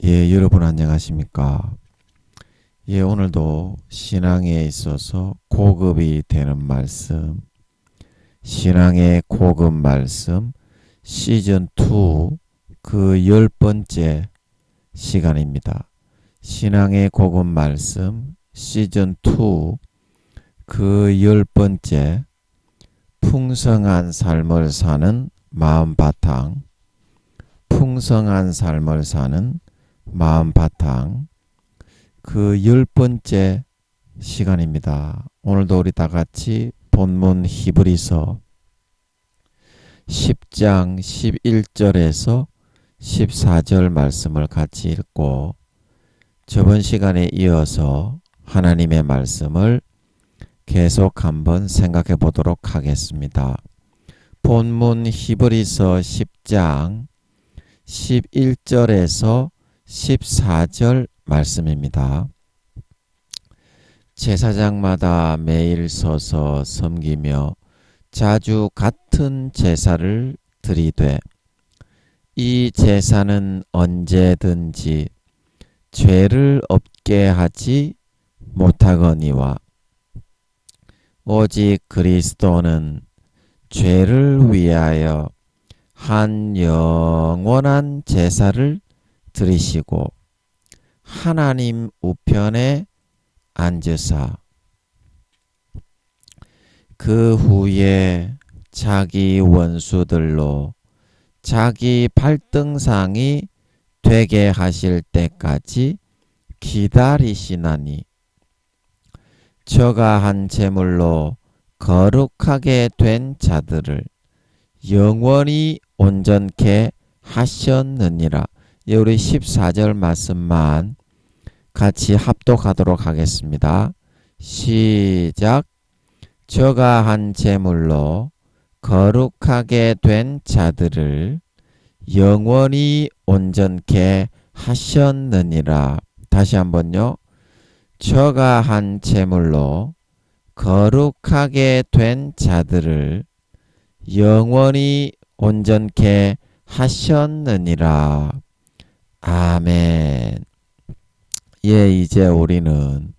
여러분 안녕하십니까? 오늘도 신앙에 있어서 고급이 되는 말씀, 신앙의 고급 말씀 시즌2 그 10번째 시간입니다. 신앙의 고급 말씀 시즌2 그 10번째 풍성한 삶을 사는 마음바탕, 풍성한 삶을 사는 마음바탕 그 10번째 시간입니다. 오늘도 우리 다같이 본문 히브리서 10장 11절에서 14절 말씀을 같이 읽고 저번 시간에 이어서 하나님의 말씀을 계속 한번 생각해 보도록 하겠습니다. 본문 히브리서 10장 11절에서 14절 말씀입니다. 제사장마다 매일 서서 섬기며 자주 같은 제사를 드리되 이 제사는 언제든지 죄를 없게 하지 못하거니와 오직 그리스도는 죄를 위하여 한 영원한 제사를 드리시고 하나님 우편에 앉으사 그 후에 자기 원수들로 자기 발등상이 되게 하실 때까지 기다리시나니 저가 한 제물로 거룩하게 된 자들을 영원히 온전케 하셨느니라. 우리 14절 말씀만 같이 합독하도록 하겠습니다. 시작. 저가 한 제물로 거룩하게 된 자들을 영원히 온전케 하셨느니라. 다시 한번요. 저가 한 제물로 거룩하게 된 자들을 영원히 온전케 하셨느니라. 아멘. 이제 우리는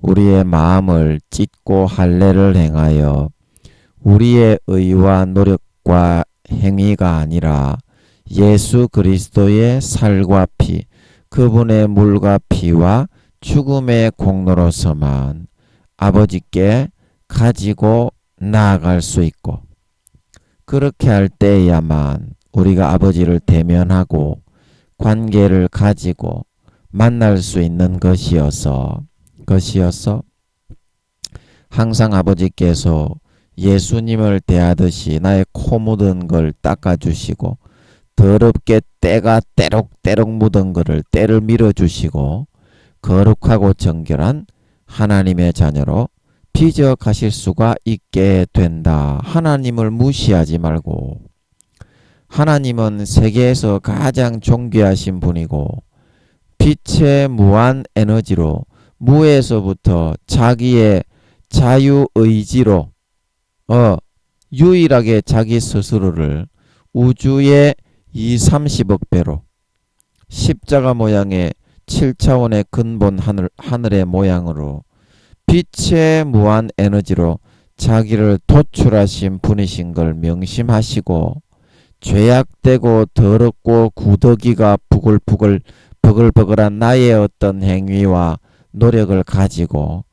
우리의 마음을 찢고 할례를 행하여 우리의 의와 노력과 행위가 아니라 예수 그리스도의 살과 피, 그분의 물과 피와 죽음의 공로로서만 아버지께 가지고 나아갈 수 있고, 그렇게 할 때야만 우리가 아버지를 대면하고 관계를 가지고 만날 수 있는 것이어서 항상 아버지께서 예수님을 대하듯이 나의 코 묻은 걸 닦아주시고 더럽게 때가 때록 묻은 것을 때를 밀어주시고 거룩하고 정결한 하나님의 자녀로 빚어 가실 수가 있게 된다. 하나님을 무시하지 말고, 하나님은 세계에서 가장 존귀하신 분이고 빛의 무한 에너지로 무에서부터 자기의 자유의지로 유일하게 자기 스스로를 우주의 30억 배로 십자가 모양의 7차원의 근본 하늘의 모양으로 빛의 무한 에너지로 자기를 도출하신 분이신 걸 명심하시고, 죄악되고 더럽고 구더기가 버글버글한 나의 어떤 행위와 노력을 가지고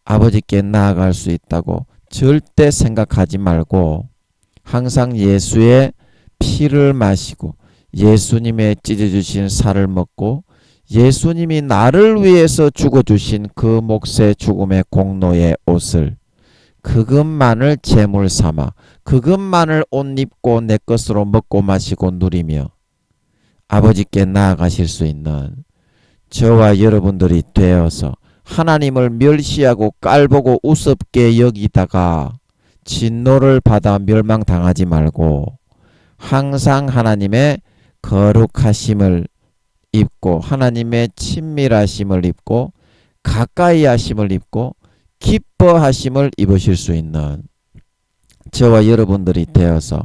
아버지께 나아갈 수 있다고 절대 생각하지 말고, 항상 예수의 피를 마시고 예수님의 찢어주신 살을 먹고 예수님이 나를 위해서 죽어주신 그 몫의 죽음의 공로의 옷을, 그것만을 제물 삼아 그것만을 옷 입고 내 것으로 먹고 마시고 누리며 아버지께 나아가실 수 있는 저와 여러분들이 되어서 하나님을 멸시하고 깔보고 우습게 여기다가 진노를 받아 멸망당하지 말고 항상 하나님의 거룩하심을 입고 하나님의 친밀하심을 입고 가까이 하심을 입고 기뻐하심을 입으실 수 있는 저와 여러분들이 되어서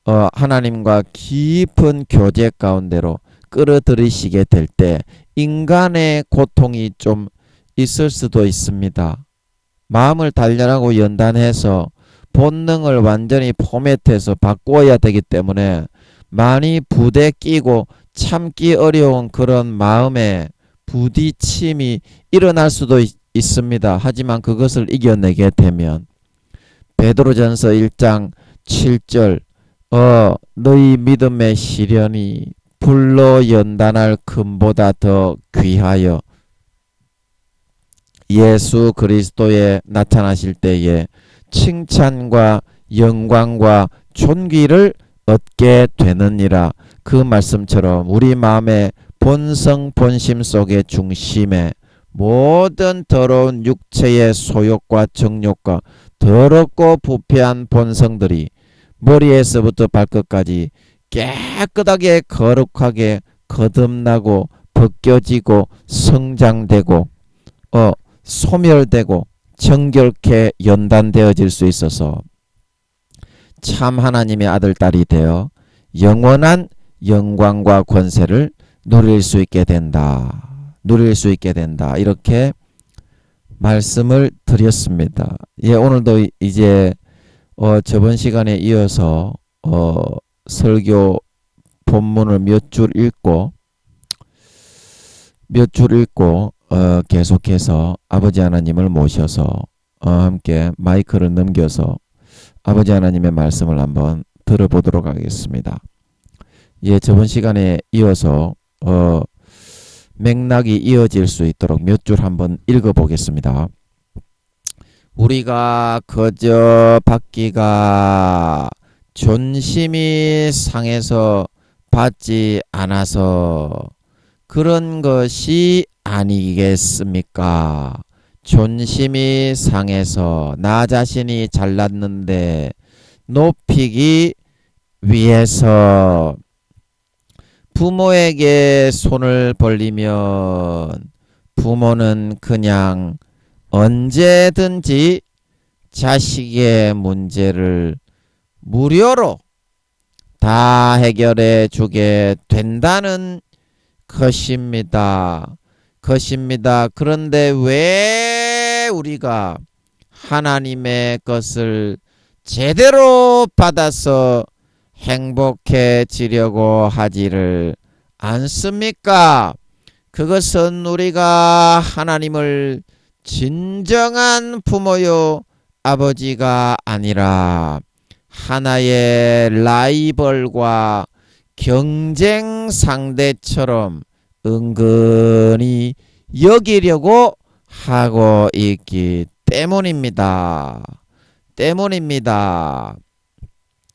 하나님과 깊은 교제 가운데로 끌어들이시게 될 때 인간의 고통이 좀 있을 수도 있습니다. 마음을 단련하고 연단해서 본능을 완전히 포맷해서 바꿔야 되기 때문에 많이 부대 끼고 참기 어려운 그런 마음의 부딪힘이 일어날 수도 있습니다. 하지만 그것을 이겨내게 되면 베드로전서 1장 7절 너희 믿음의 시련이 불로 연단할 금보다 더 귀하여 예수 그리스도에 나타나실 때에 칭찬과 영광과 존귀를 얻게 되느니라. 그 말씀처럼 우리 마음의 본성 본심 속의 중심에 모든 더러운 육체의 소욕과 정욕과 더럽고 부패한 본성들이 머리에서부터 발끝까지 깨끗하게 거룩하게 거듭나고 벗겨지고 성장되고 소멸되고 정결케 연단되어질 수 있어서 참 하나님의 아들 딸이 되어 영원한 영광과 권세를 누릴 수 있게 된다. 이렇게 말씀을 드렸습니다. 예, 오늘도 이제 저번 시간에 이어서 설교 본문을 몇 줄 읽고 계속해서 아버지 하나님을 모셔서 함께 마이크를 넘겨서 아버지 하나님의 말씀을 한번 들어보도록 하겠습니다. 예, 저번 시간에 이어서 맥락이 이어질 수 있도록 몇 줄 한번 읽어보겠습니다. 우리가 거저 받기가 존심이 상해서 받지 않아서 그런 것이 아니겠습니까? 존심이 상해서 나 자신이 잘났는데 높이기 위해서 부모에게 손을 벌리면 부모는 그냥 언제든지 자식의 문제를 무료로 다 해결해 주게 된다는 것입니다. 그런데 왜 우리가 하나님의 것을 제대로 받아서 행복해지려고 하지를 않습니까? 그것은 우리가 하나님을 진정한 부모요 아버지가 아니라 하나의 라이벌과 경쟁 상대처럼 은근히 여기려고 하고 있기 때문입니다.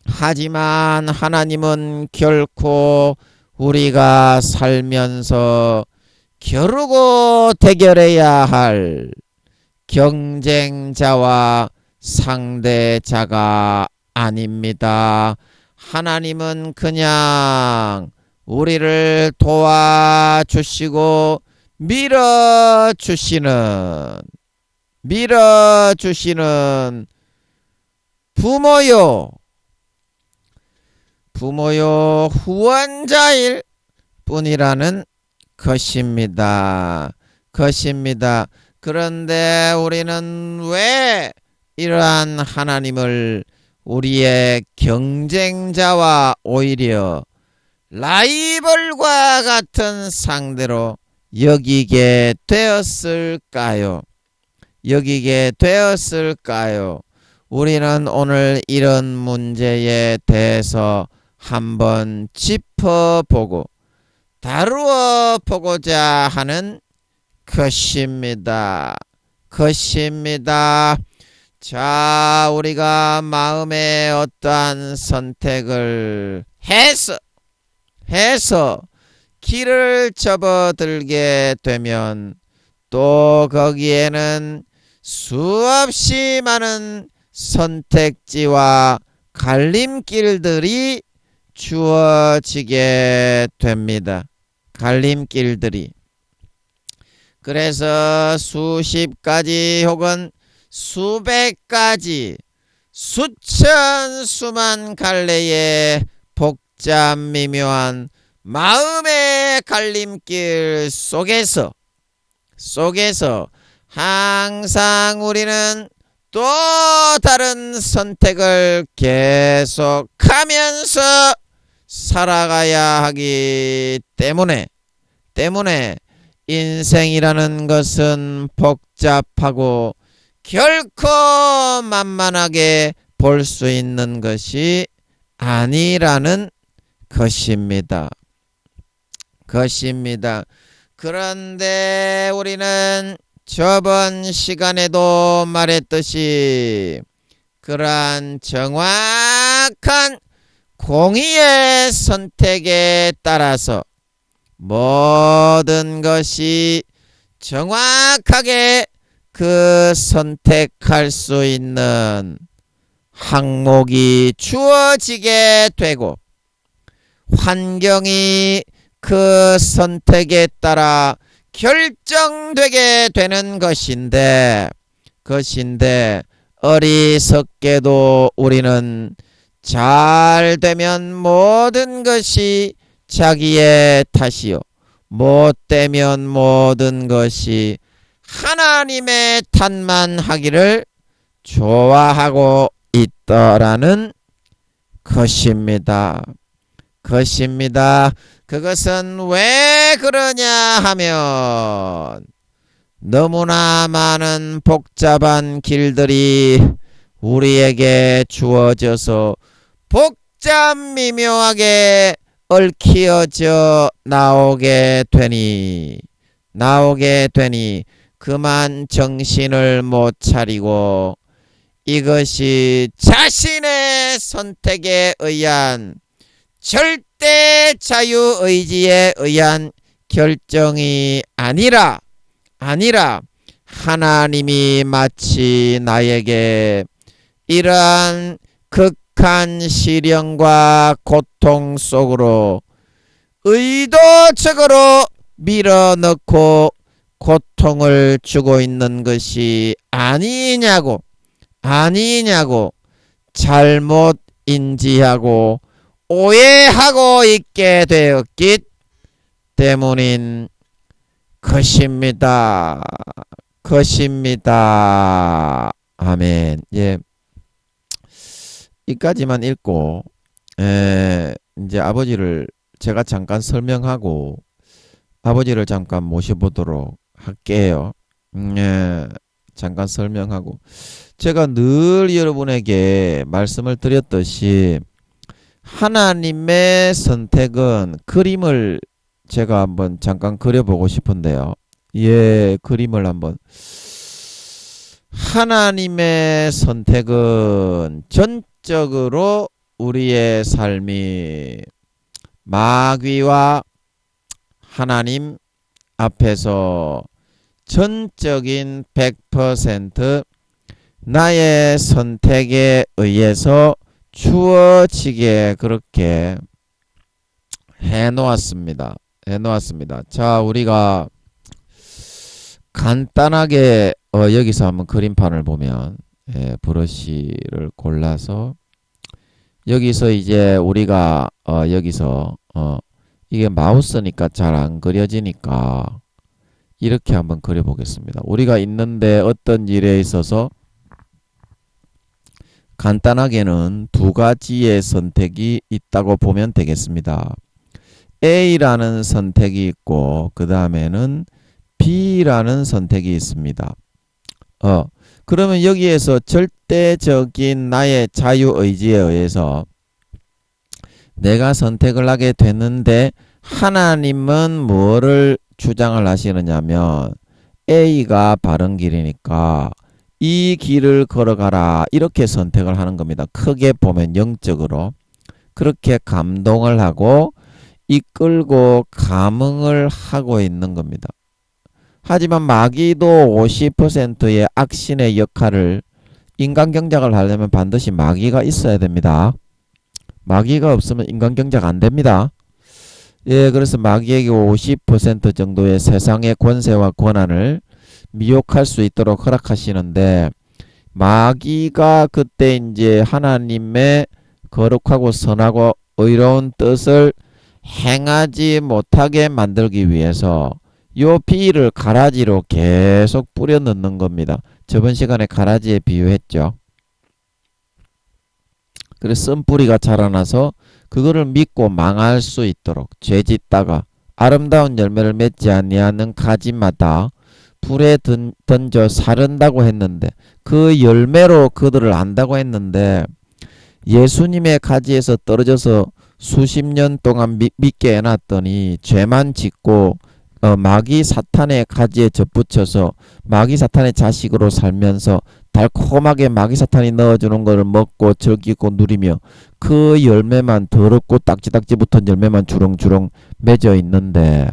하지만 하나님은 결코 우리가 살면서 겨루고 대결해야 할 경쟁자와 상대자가 아닙니다. 하나님은 그냥 우리를 도와주시고 밀어주시는 부모요 후원자일 뿐이라는 것입니다. 그런데 우리는 왜 이러한 하나님을 우리의 경쟁자와 오히려 라이벌과 같은 상대로 여기게 되었을까요? 우리는 오늘 이런 문제에 대해서 한번 짚어보고 다루어 보고자 하는 것입니다. 자, 우리가 마음에 어떠한 선택을 해서 길을 접어들게 되면 또 거기에는 수없이 많은 선택지와 갈림길들이 주어지게 됩니다. 그래서 수십 가지 혹은 수백 가지 수천 수만 갈래의 복잡 미묘한 마음의 갈림길 속에서 항상 우리는 또 다른 선택을 계속하면서 살아가야 하기 때문에 인생이라는 것은 복잡하고 결코 만만하게 볼 수 있는 것이 아니라는 것입니다. 그런데 우리는 저번 시간에도 말했듯이 그러한 정확한 공의의 선택에 따라서 모든 것이 정확하게 그 선택할 수 있는 항목이 주어지게 되고 환경이 그 선택에 따라 결정되게 되는 것인데 어리석게도 우리는 잘 되면 모든 것이 자기의 탓이요 못되면 모든 것이 하나님의 탓만 하기를 좋아하고 있더라는 것입니다. 그것은 왜 그러냐 하면 너무나 많은 복잡한 길들이 우리에게 주어져서 복잡미묘하게 얽히어져 나오게 되니 그만 정신을 못 차리고 이것이 자신의 선택에 의한 절대 자유의지에 의한 결정이 아니라 하나님이 마치 나에게 이러한 극한 시련과 고통 속으로 의도적으로 밀어넣고 고통을 주고 있는 것이 아니냐고 잘못 인지하고 오해하고 있게 되었기 때문인 것입니다. 아멘. 예. 이까지만 읽고 이제 아버지를 제가 잠깐 설명하고 아버지를 잠깐 모셔보도록 할게요. 잠깐 설명하고 제가 늘 여러분에게 말씀을 드렸듯이 하나님의 선택은 그림을 제가 한번 잠깐 그려보고 싶은데요. 예, 그림을 한번. 하나님의 선택은 전적으로 우리의 삶이 마귀와 하나님 앞에서 전적인 100% 나의 선택에 의해서 주어지게 그렇게 해놓았습니다. 자, 우리가 간단하게 여기서 한번 그림판을 보면 브러쉬를 골라서 여기서 이제 우리가 여기서 이게 마우스니까 잘 안 그려지니까 이렇게 한번 그려보겠습니다. 우리가 있는데 어떤 일에 있어서 간단하게는 두 가지의 선택이 있다고 보면 되겠습니다. A라는 선택이 있고 그 다음에는 B라는 선택이 있습니다. 그러면 여기에서 절대적인 나의 자유의지에 의해서 내가 선택을 하게 됐는데 하나님은 뭐를 주장을 하시느냐면 A가 바른 길이니까 이 길을 걸어가라 이렇게 선택을 하는 겁니다. 크게 보면 영적으로 그렇게 감동을 하고 이끌고 감흥을 하고 있는 겁니다. 하지만 마귀도 50%의 악신의 역할을 인간경작을 하려면 반드시 마귀가 있어야 됩니다. 마귀가 없으면 인간경작 안 됩니다. 예, 그래서 마귀에게 50% 정도의 세상의 권세와 권한을 미혹할 수 있도록 허락하시는데 마귀가 그때 이제 하나님의 거룩하고 선하고 의로운 뜻을 행하지 못하게 만들기 위해서 요 비를 가라지로 계속 뿌려 넣는 겁니다. 저번 시간에 가라지에 비유했죠. 그래서 쓴뿌리가 자라나서 그거를 믿고 망할 수 있도록 죄짓다가 아름다운 열매를 맺지 아니하는 가지마다 불에 던져 사른다고 했는데 그 열매로 그들을 안다고 했는데 예수님의 가지에서 떨어져서 수십 년 동안 믿게 해놨더니 죄만 짓고 마귀 사탄의 가지에 접붙여서 마귀 사탄의 자식으로 살면서 달콤하게 마귀 사탄이 넣어주는 것을 먹고 즐기고 누리며 그 열매만 더럽고 딱지딱지 붙은 열매만 주렁주렁 맺어 있는데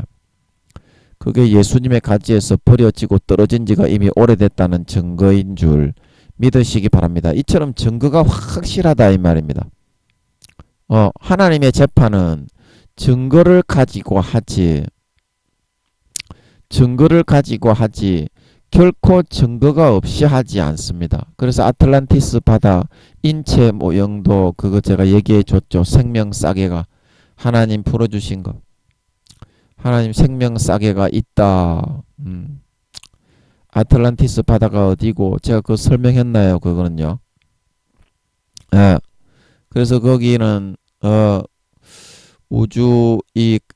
그게 예수님의 가지에서 버려지고 떨어진 지가 이미 오래됐다는 증거인 줄 믿으시기 바랍니다. 이처럼 증거가 확실하다 이 말입니다. 하나님의 재판은 증거를 가지고 하지 결코 증거가 없이 하지 않습니다. 그래서 아틀란티스 바다 인체 모형도 그거 제가 얘기해 줬죠. 생명 싸개가 하나님 풀어주신 거. 하나님 생명 싸개가 있다. 아틀란티스 바다가 어디고 제가 그거 설명했나요? 그거는요. 예. 그래서 거기는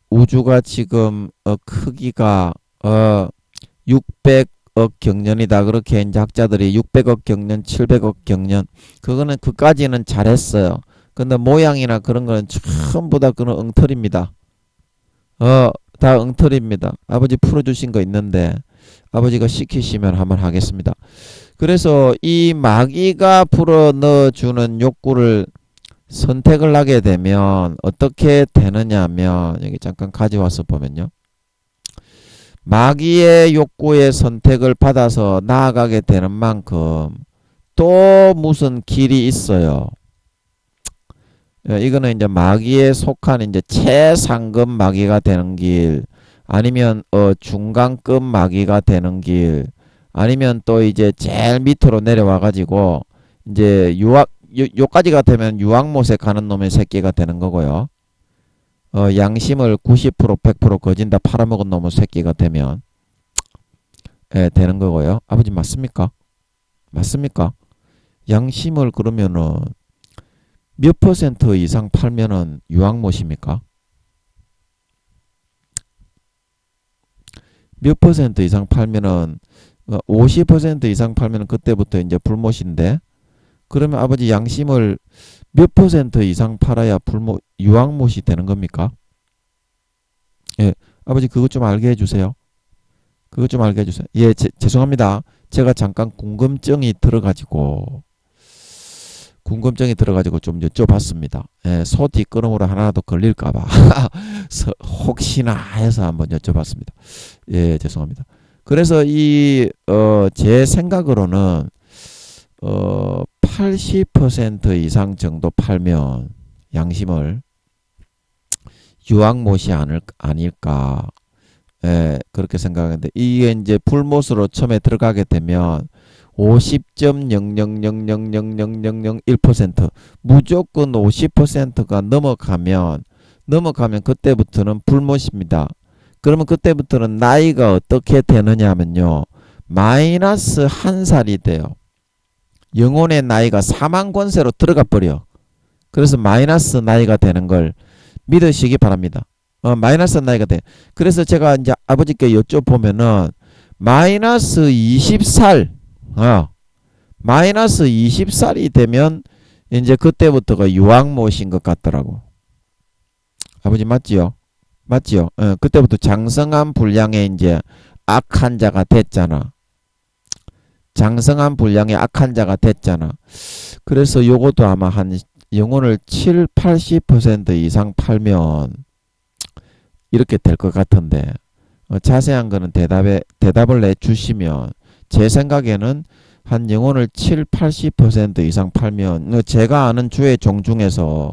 우주가 지금 크기가 600억 경년이다. 그렇게 이제 학자들이 600억 경년, 700억 경년 그거는 그까지는 잘했어요. 근데 모양이나 그런 거는 전부 다 그런 엉터리입니다. 다 엉터리입니다. 아버지 풀어주신 거 있는데 아버지가 시키시면 한번 하겠습니다. 그래서 이 마귀가 불어 넣어주는 욕구를 선택을 하게 되면 어떻게 되느냐 하면 여기 잠깐 가져와서 보면요. 마귀의 욕구의 선택을 받아서 나아가게 되는 만큼 또 무슨 길이 있어요. 이거는 이제 마귀에 속한 이제 최상급 마귀가 되는 길, 아니면 중간급 마귀가 되는 길, 아니면 또 이제 제일 밑으로 내려와 가지고 이제 요까지가 되면 유황못에 가는 놈의 새끼가 되는 거고요. 양심을 90% 100% 거진다 팔아먹은 놈의 새끼가 되면 되는 거고요. 아버지 맞습니까? 맞습니까? 양심을 그러면은 몇 퍼센트 이상 팔면은 유황못입니까? 몇 퍼센트 이상 팔면은 50% 이상 팔면은 그때부터 이제 불못인데 그러면 아버지 양심을 몇 퍼센트 이상 팔아야 유황못이 되는 겁니까? 예, 아버지 그것 좀 알게 해주세요. 그것 좀 알게 해주세요. 예, 죄송합니다. 제가 잠깐 궁금증이 들어가지고 좀 여쭤봤습니다. 예, 소 뒷걸음으로 하나라도 걸릴까봐 혹시나 해서 한번 여쭤봤습니다. 예, 죄송합니다. 그래서 제 생각으로는 80% 이상 정도 팔면 양심을 유황못이 아닐까 그렇게 생각하는데 이게 이제 불못으로 처음에 들어가게 되면 50.0000001% 무조건 50%가 넘어가면 그때부터는 불못입니다. 그러면 그때부터는 나이가 어떻게 되느냐 하면요. 마이너스 1살이 돼요. 영혼의 나이가 사망권세로 들어가 버려. 그래서 마이너스 나이가 되는 걸 믿으시기 바랍니다. 마이너스 나이가 돼. 그래서 제가 이제 아버지께 여쭤보면은 마이너스 20살 마이너스 20살이 되면 이제 그때부터가 유황못인 것 같더라고. 아버지 맞지요? 맞지요? 그때부터 장성한 분량의 이제 악한 자가 됐잖아. 장성한 분량의 악한 자가 됐잖아. 그래서 요것도 아마 한 영혼을 7, 80% 이상 팔면 이렇게 될 것 같은데 자세한 거는 대답을 내주시면 제 생각에는 한 영혼을 7, 80% 이상 팔면 제가 아는 주의 종 중에서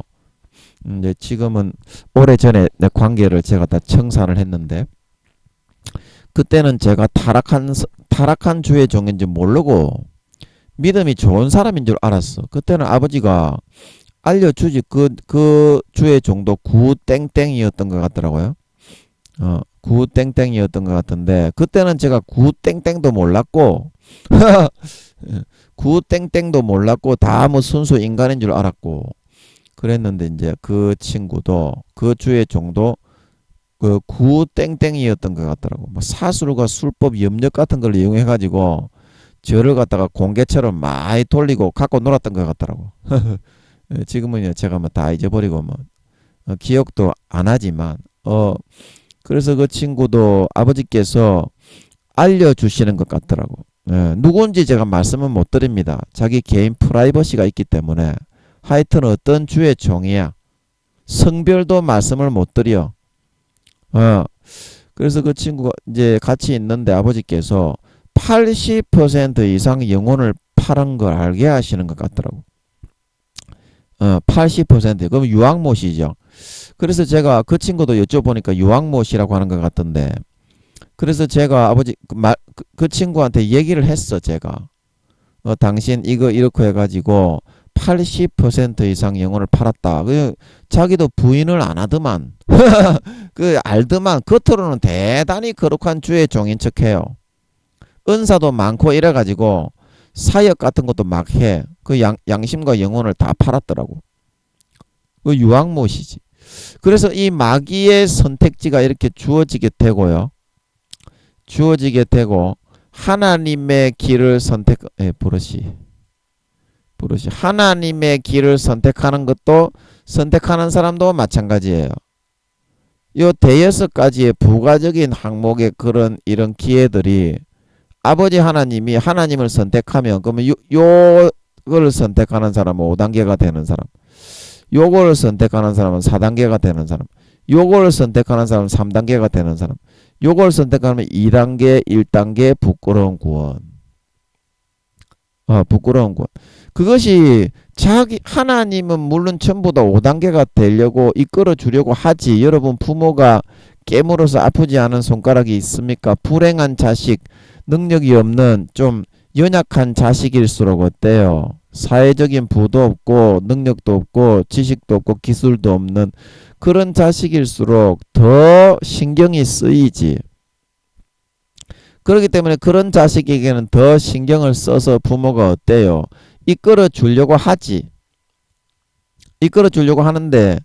이제 지금은 오래전에 내 관계를 제가 다 청산을 했는데 그때는 제가 타락한 주의 종인지 모르고 믿음이 좋은 사람인 줄 알았어. 그때는 아버지가 알려주지. 그 주의 종도 구땡땡이었던 것 같더라고요. 구땡땡이었던 것 같은데, 그때는 제가 구땡땡도 몰랐고, 구땡땡도 몰랐고, 다 뭐 순수 인간인 줄 알았고, 그랬는데, 이제 그 친구도, 그 주의 종도, 그 구땡땡이었던 것 같더라고. 뭐 사술과 술법 염력 같은 걸 이용해가지고, 저를 갖다가 공개처럼 많이 돌리고 갖고 놀았던 것 같더라고. 지금은 제가 뭐 다 잊어버리고 뭐 기억도 안 하지만 그래서 그 친구도 아버지께서 알려주시는 것 같더라고. 누군지 제가 말씀은 못 드립니다. 자기 개인 프라이버시가 있기 때문에. 하여튼 어떤 주의 종이야. 성별도 말씀을 못 드려. 그래서 그 친구가 이제 같이 있는데 아버지께서 80% 이상 영혼을 팔은 걸 알게 하시는 것 같더라고. 80%. 그럼 유황못이죠. 그래서 제가 그 친구도 여쭤보니까 유황못이라고 하는 것 같던데. 그래서 제가 아버지 그 친구한테 얘기를 했어. 제가 당신 이거 이렇게 해가지고 80% 이상 영혼을 팔았다. 자기도 부인을 안 하더만. 그 알더만. 겉으로는 대단히 거룩한 주의 종인 척해요. 은사도 많고 이래가지고 사역 같은 것도 막 해. 그 양심과 영혼을 다 팔았더라고. 그 유황못이지. 그래서 이 마귀의 선택지가 이렇게 주어지게 되고요. 주어지게 되고 하나님의 길을 버릇이 하나님의 길을 선택하는 것도 선택하는 사람도 마찬가지예요. 요 대여섯 가지의 부가적인 항목의 이런 기회들이 아버지 하나님이 하나님을 선택하면 그러면 요거를 선택하는 사람은 5단계가 되는 사람, 요거를 선택하는 사람은 4단계가 되는 사람, 요거를 선택하는 사람은 3단계가 되는 사람, 요걸 선택하면 2단계 1단계 부끄러운 구원. 부끄러운 구원. 그것이 하나님은 물론 전부 다 5단계가 되려고 이끌어 주려고 하지. 여러분 부모가 깨물어서 아프지 않은 손가락이 있습니까? 불행한 자식, 능력이 없는 좀 연약한 자식일수록 어때요? 사회적인 부도 없고 능력도 없고 지식도 없고 기술도 없는 그런 자식일수록 더 신경이 쓰이지. 그렇기 때문에 그런 자식에게는 더 신경을 써서 부모가 어때요? 이끌어 주려고 하지. 이끌어 주려고 하는데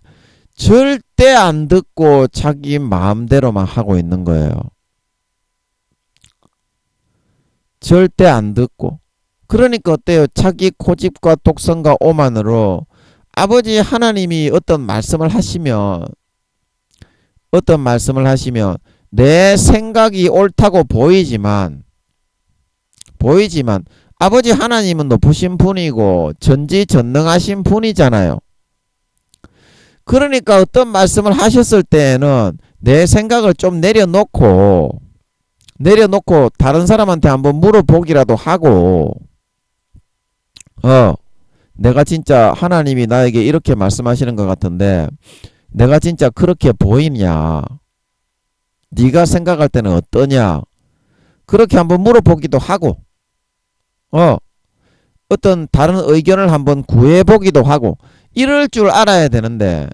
절대 안 듣고 자기 마음대로만 하고 있는 거예요. 절대 안 듣고. 그러니까 어때요? 자기 고집과 독선과 오만으로 아버지 하나님이 어떤 말씀을 하시면 내 생각이 옳다고 보이지만 아버지 하나님은 높으신 분이고 전지전능하신 분이잖아요. 그러니까 어떤 말씀을 하셨을 때에는 내 생각을 좀 내려놓고 다른 사람한테 한번 물어보기라도 하고 내가 진짜 하나님이 나에게 이렇게 말씀하시는 것 같은데 내가 진짜 그렇게 보이냐? 네가 생각할 때는 어떠냐? 그렇게 한번 물어보기도 하고 어떤 다른 의견을 한번 구해보기도 하고 이럴 줄 알아야 되는데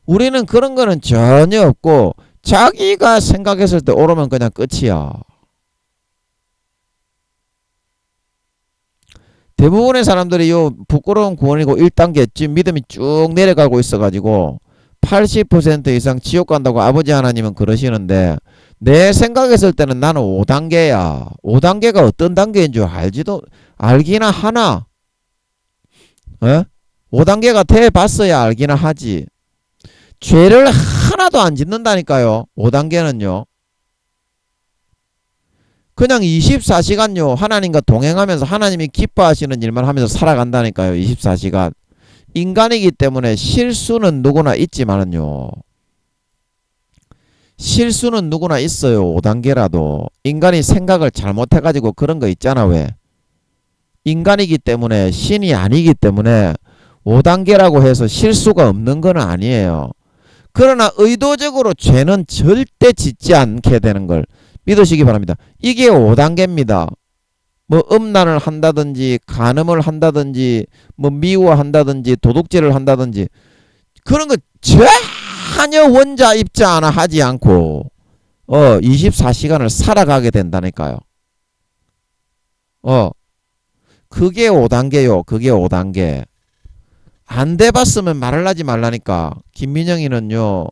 우리는 그런 거는 전혀 없고 자기가 생각했을 때 옳으면 그냥 끝이야. 대부분의 사람들이 요 부끄러운 구원이고 1단계 지금 믿음이 쭉 내려가고 있어가지고 80% 이상 지옥 간다고 아버지 하나님은 그러시는데 내 생각했을 때는 나는 5단계야. 5단계가 어떤 단계인 줄 알기나 하나? 5단계가 돼봤어야 알기나 하지. 죄를 하나도 안 짓는다니까요. 5단계는요. 그냥 24시간요. 하나님과 동행하면서 하나님이 기뻐하시는 일만 하면서 살아간다니까요. 24시간. 인간이기 때문에 실수는 누구나 있지만은요. 실수는 누구나 있어요. 5단계라도. 인간이 생각을 잘못해가지고 그런 거 있잖아. 왜? 인간이기 때문에 신이 아니기 때문에 5단계라고 해서 실수가 없는 건 아니에요. 그러나 의도적으로 죄는 절대 짓지 않게 되는 걸 믿으시기 바랍니다. 이게 5단계입니다. 뭐 음란을 한다든지 간음을 한다든지 뭐 미워한다든지 도둑질을 한다든지 그런 거 전혀 원자 입자 하나 하지 않고 24시간을 살아가게 된다니까요. 그게 5단계요. 그게 5단계. 안 돼봤으면 말을 하지 말라니까. 김민영이는요.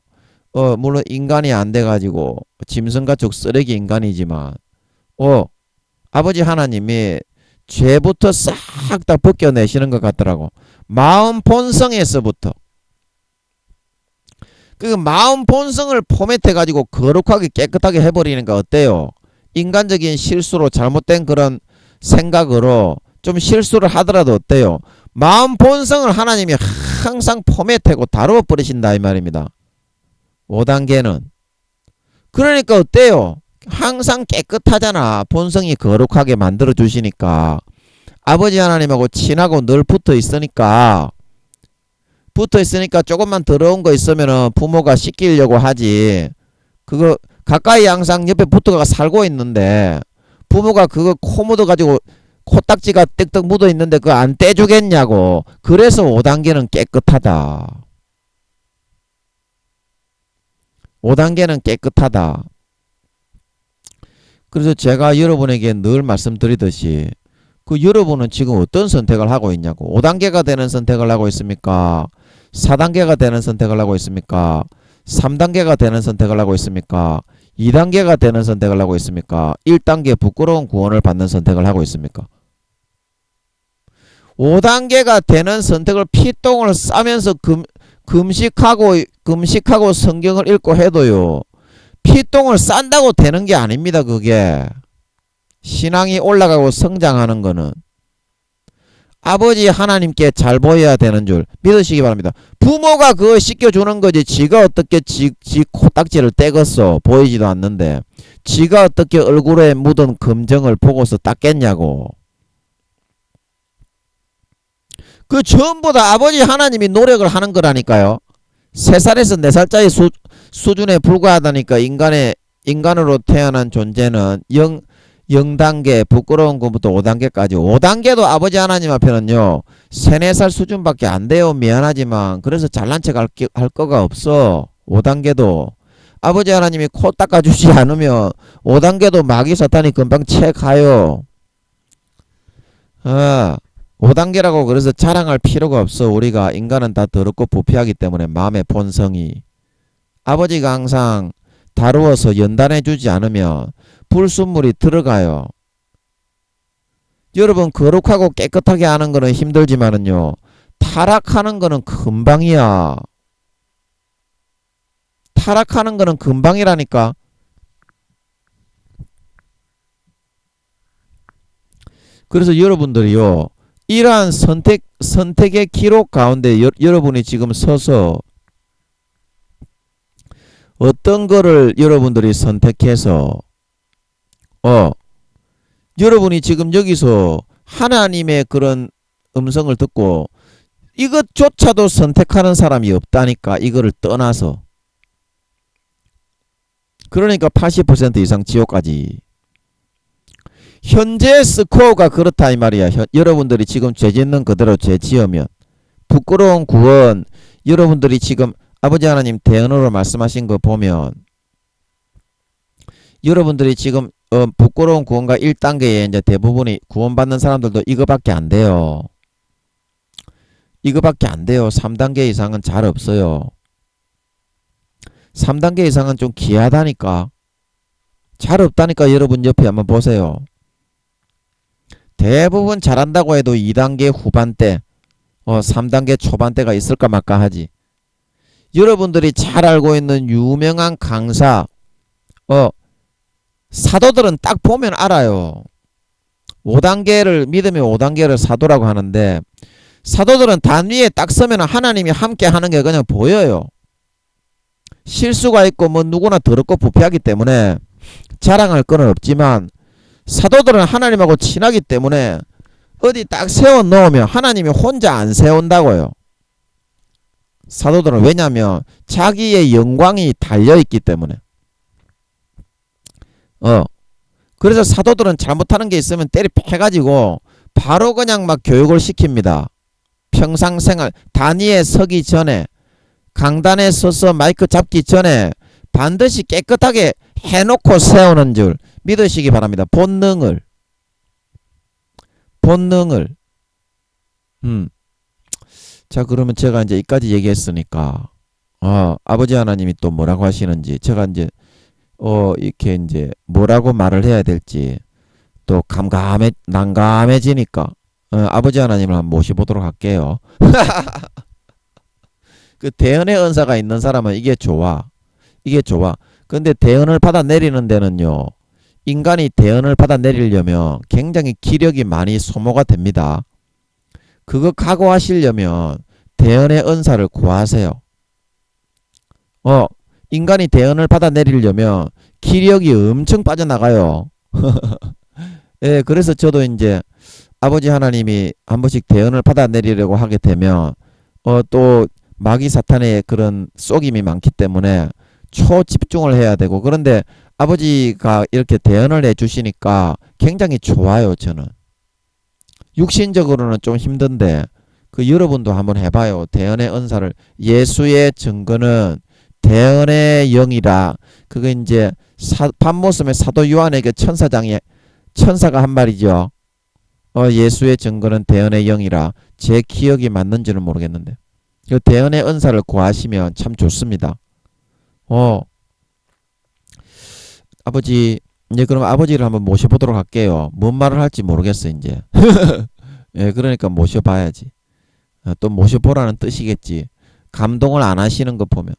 물론 인간이 안 돼가지고 짐승가족 쓰레기 인간이지만 아버지 하나님이 죄부터 싹 다 벗겨내시는 것 같더라고. 마음 본성에서부터. 그 마음 본성을 포맷해가지고 거룩하게 깨끗하게 해버리는 거 어때요? 인간적인 실수로 잘못된 그런 생각으로 좀 실수를 하더라도 어때요? 마음 본성을 하나님이 항상 포맷하고 다루어 버리신다 이 말입니다. 5단계는. 그러니까 어때요? 항상 깨끗하잖아. 본성이 거룩하게 만들어 주시니까. 아버지 하나님하고 친하고 늘 붙어 있으니까 조금만 더러운 거 있으면은 부모가 씻기려고 하지. 그거 가까이 항상 옆에 붙어가 살고 있는데 부모가 그거 코 묻어가지고 코딱지가 뜩뜩 묻어 있는데 그거 안 떼주겠냐고. 그래서 5단계는 깨끗하다. 5단계는 깨끗하다. 그래서 제가 여러분에게 늘 말씀드리듯이 여러분은 지금 어떤 선택을 하고 있냐고. 5단계가 되는 선택을 하고 있습니까? 4단계가 되는 선택을 하고 있습니까? 3단계가 되는 선택을 하고 있습니까? 2단계가 되는 선택을 하고 있습니까? 1단계 부끄러운 구원을 받는 선택을 하고 있습니까? 5단계가 되는 선택을 피똥을 싸면서 금식하고 성경을 읽고 해도요. 피똥을 싼다고 되는 게 아닙니다. 그게. 신앙이 올라가고 성장하는 거는 아버지 하나님께 잘 보여야 되는 줄 믿으시기 바랍니다. 부모가 그거 씻겨주는 거지. 지가 어떻게 지 코딱지를 떼겠어. 보이지도 않는데. 지가 어떻게 얼굴에 묻은 금정을 보고서 닦겠냐고. 그 전부 다 아버지 하나님이 노력을 하는 거라니까요. 3살에서 4살짜리 수준에 불과하다니까. 인간으로 태어난 존재는 0단계 부끄러운 것부터 5단계까지 5단계도 아버지 하나님 앞에는요 3, 4살 수준밖에 안 돼요. 미안하지만. 그래서 잘난 척 할 거가 없어. 5단계도 아버지 하나님이 코 닦아주지 않으면 5단계도 마귀 사탄이 금방 채 가요. 5단계라고 그래서 자랑할 필요가 없어. 우리가 인간은 다 더럽고 부패하기 때문에 마음의 본성이 아버지가 항상 다루어서 연단해 주지 않으면 불순물이 들어가요. 여러분 거룩하고 깨끗하게 하는 거는 힘들지만은요 타락하는 거는 금방이야. 타락하는 거는 금방이라니까. 그래서 여러분들이요 이러한 선택의 기록 가운데 여러분이 지금 서서 어떤 거를 여러분들이 선택해서 여러분이 지금 여기서 하나님의 그런 음성을 듣고 이것조차도 선택하는 사람이 없다니까. 이거를 떠나서. 그러니까 80% 이상 지옥까지. 현재 스코어가 그렇다 이 말이야. 여러분들이 지금 죄 짓는 그대로 죄 지으면 부끄러운 구원 여러분들이 지금 아버지 하나님 대언으로 말씀하신 거 보면 여러분들이 지금 부끄러운 구원과 1단계에 이제 대부분이 구원받는 사람들도 이거밖에 안 돼요. 이거밖에 안 돼요. 3단계 이상은 잘 없어요. 3단계 이상은 좀 귀하다니까. 잘 없다니까. 여러분 옆에 한번 보세요. 대부분 잘한다고 해도 2단계 후반대 3단계 초반대가 있을까 말까 하지. 여러분들이 잘 알고 있는 유명한 강사 사도들은 딱 보면 알아요. 5단계를 믿으면 5단계를 사도라고 하는데 사도들은 단위에 딱 서면 하나님이 함께 하는 게 그냥 보여요. 실수가 있고 뭐 누구나 더럽고 부패하기 때문에 자랑할 건 없지만 사도들은 하나님하고 친하기 때문에 어디 딱 세워놓으면 하나님이 혼자 안 세운다고요. 사도들은. 왜냐하면 자기의 영광이 달려있기 때문에. 그래서 사도들은 잘못하는 게 있으면 때리 패가지고 바로 그냥 막 교육을 시킵니다. 평상생활 단위에 서기 전에, 강단에 서서 마이크 잡기 전에 반드시 깨끗하게 해놓고 세우는 줄 믿으시기 바랍니다. 본능을. 자, 그러면 제가 이제 여기까지 얘기했으니까 아버지 하나님이 또 뭐라고 하시는지, 제가 이제 이렇게 이제 뭐라고 말을 해야 될지 또 난감해지니까 아버지 하나님을 한번 모셔보도록 할게요. 그 대언의 은사가 있는 사람은 이게 좋아. 근데 대언을 받아내리는 데는요, 인간이 대언을 받아내리려면 굉장히 기력이 많이 소모가 됩니다. 그거 각오하시려면 대언의 은사를 구하세요. 인간이 대언을 받아내리려면 기력이 엄청 빠져나가요. 예, 그래서 저도 이제 아버지 하나님이 한 번씩 대언을 받아내리려고 하게 되면 또 마귀 사탄의 그런 속임이 많기 때문에 초집중을 해야 되고, 그런데 아버지가 이렇게 대언을 해주시니까 굉장히 좋아요. 저는 육신적으로는 좀 힘든데 여러분도 한번 해봐요. 대언의 은사를. 예수의 증거는 대언의 영이라. 그거 이제 반모섬의 사도 요한에게 천사가 한 말이죠. 예수의 증거는 대언의 영이라. 제 기억이 맞는지는 모르겠는데 그 대언의 은사를 구하시면 참 좋습니다. 아버지, 이제 그럼 아버지를 한번 모셔보도록 할게요. 뭔 말을 할지 모르겠어 이제. 예, 그러니까 모셔봐야지. 또 모셔보라는 뜻이겠지. 감동을 안 하시는 거 보면.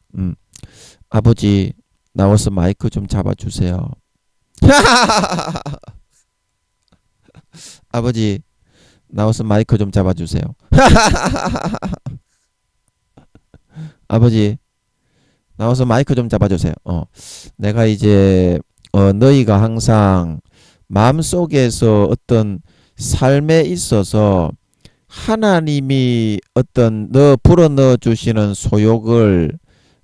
아버지, 나와서 마이크 좀 잡아주세요. 아버지, 나와서 마이크 좀 잡아주세요. 아버지, 나와서 마이크 좀 잡아주세요. 내가 이제 너희가 항상 마음속에서 어떤 삶에 있어서 하나님이 어떤 불어넣어 주시는 소욕을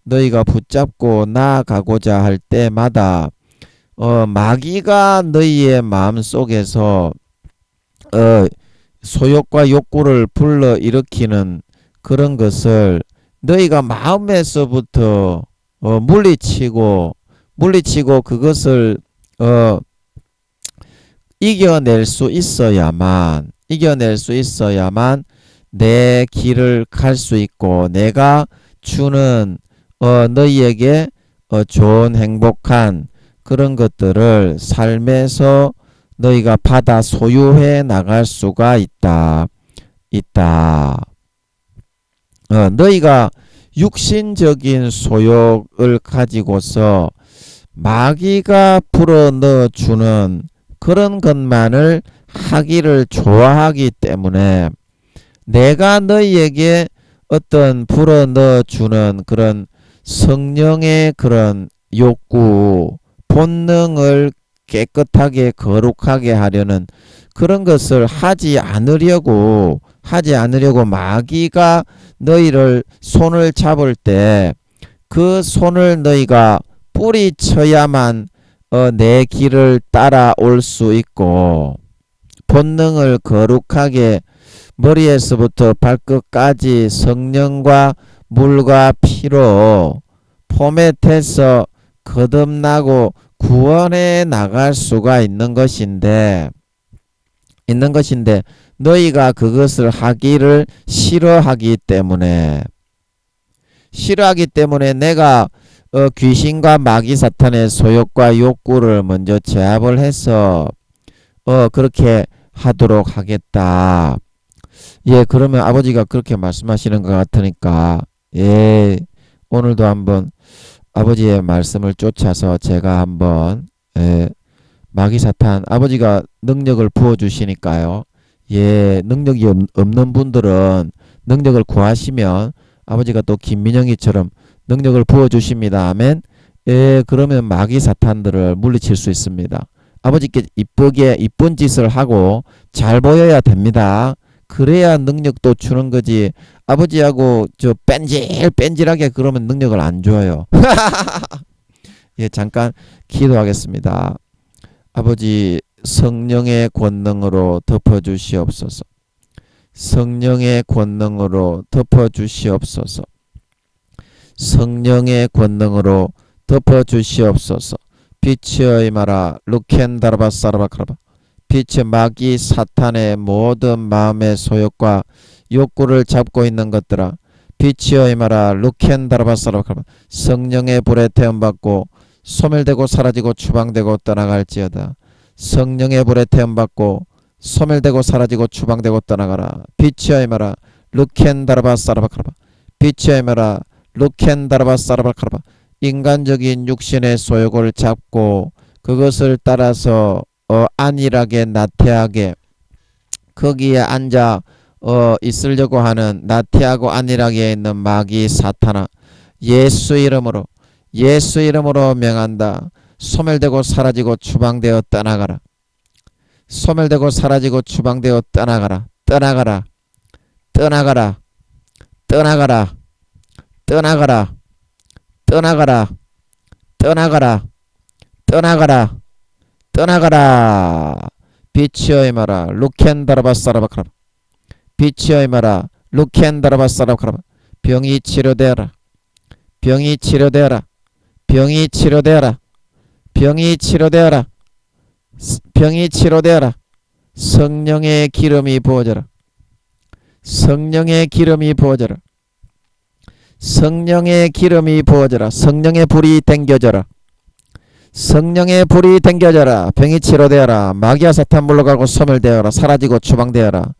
너희가 붙잡고 나아가고자 할 때마다 마귀가 너희의 마음속에서 소욕과 욕구를 불러일으키는 그런 것을 너희가 마음에서부터 물리치고 그것을 이겨낼 수 있어야만 내 길을 갈 수 있고, 내가 주는 너희에게 좋은 행복한 그런 것들을 삶에서 너희가 받아 소유해 나갈 수가 있다. 너희가 육신적인 소욕을 가지고서 마귀가 불어넣어 주는 그런 것만을 하기를 좋아하기 때문에, 내가 너희에게 어떤 불어넣어 주는 그런 성령의 그런 욕구, 본능을 깨끗하게 거룩하게 하려는 그런 것을 하지 않으려고 마귀가 너희를 손을 잡을 때 그 손을 너희가 뿌리쳐야만 내 길을 따라올 수 있고, 본능을 거룩하게 머리에서부터 발끝까지 성령과 물과 피로 포맷해서 거듭나고 구원해 나갈 수가 있는 것인데 너희가 그것을 하기를 싫어하기 때문에 내가 귀신과 마귀 사탄의 소욕과 욕구를 먼저 제압을 해서 그렇게 하도록 하겠다. 예, 그러면 아버지가 그렇게 말씀하시는 것 같으니까, 예, 오늘도 한번 아버지의 말씀을 쫓아서 제가 한번, 마귀 사탄, 아버지가 능력을 부어주시니까요. 예, 능력이 없는 분들은 능력을 구하시면 아버지가 또 김민영이처럼 능력을 부어주십니다. 아멘. 예, 그러면 마귀 사탄들을 물리칠 수 있습니다. 아버지께 이쁜 짓을 하고 잘 보여야 됩니다. 그래야 능력도 주는 거지. 아버지하고 뺀질뺀질하게 그러면 능력을 안 줘요. 예, 잠깐 기도하겠습니다. 아버지 성령의 권능으로 덮어주시옵소서. 성령의 권능으로 덮어주시옵소서. 성령의 권능으로 덮어주시옵소서. 빛의 임하라 루켄다라바사라바카라바. 빛의 마귀 사탄의 모든 마음의 소욕과 욕구를 잡고 있는 것들아 빛의 임하라 루켄다라바사라바카라바. 성령의 불에 태움받고 소멸되고 사라지고 추방되고 떠나갈지어다. 성령의 불에 태움받고 소멸되고 사라지고 추방되고 떠나가라. 빛의 임하라 루켄다라바사라바카라바. 빛의 임하라 루켄다라바사라바카라바. 인간적인 육신의 소욕을 잡고 그것을 따라서 안일하게 나태하게 거기에 앉아 있으려고 하는 나태하고 안일하게 있는 마귀 사탄아, 예수 이름으로 명한다. 소멸되고 사라지고 추방되어 떠나가라. 소멸되고 사라지고 추방되어 떠나가라. 떠나가라. 떠나가라. 떠나가라. 떠나가라. 떠나가라. 떠나가라. 떠나가라. 떠나가라. 빛이여 임하라 루켄다라바사라바카라. 빛이여 임하라 루켄다라바사라바카라. 병이 치료되어라. 병이 치료되어라. 병이 치료되어라. 병이 치료되어라. 병이 치료되어라. 성령의 기름이 부어져라. 성령의 기름이 부어져라. 성령의 기름이 부어져라. 성령의 불이 댕겨져라. 성령의 불이 댕겨져라. 병이 치료되어라. 마귀와 사탄 물러가고 소멸되어라. 사라지고 추방되어라.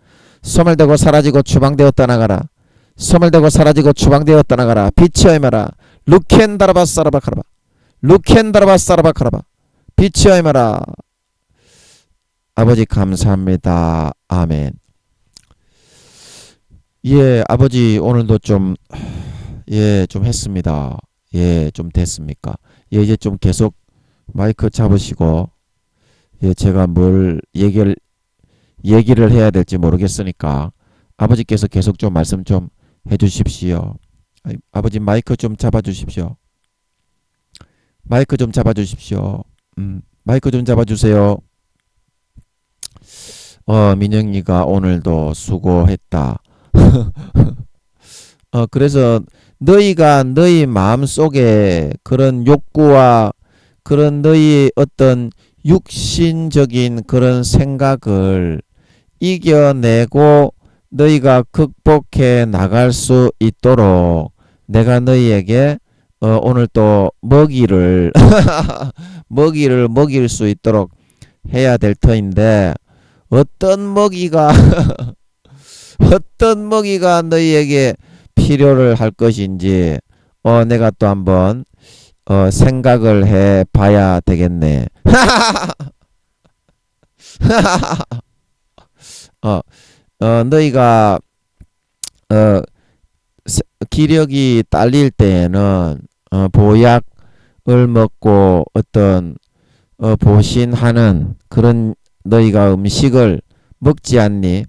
소멸되고 사라지고 추방되어 떠나가라. 소멸되고 사라지고 추방되어 떠나가라. 빛이여 임하라 루켄다라바사라바카라바. 루켄다라바사라바카라바. 빛이여 임하라. 아버지 감사합니다. 아멘. 예, 아버지 오늘도 좀 했습니다. 예, 좀 됐습니까? 예, 이제 좀 계속 마이크 잡으시고, 예, 제가 뭘 얘기를 해야 될지 모르겠으니까 아버지께서 계속 좀 말씀 좀 해주십시오. 아버지 마이크 좀 잡아주십시오. 마이크 좀 잡아주십시오. 마이크 좀 잡아주세요. 민영이가 오늘도 수고했다. 그래서 너희가 너희 마음속에 그런 욕구와 그런 너희 어떤 육신적인 그런 생각을 이겨내고 너희가 극복해 나갈 수 있도록 내가 너희에게 오늘 또 먹이를 먹일 수 있도록 해야 될 터인데 어떤 먹이가 어떤 먹이가 너희에게 필요를 할 것인지 내가 또 한번 생각을 해 봐야 되겠네. 너희가 기력이 딸릴 때에는 보약을 먹고 어떤 보신하는 그런 너희가 음식을 먹지 않니?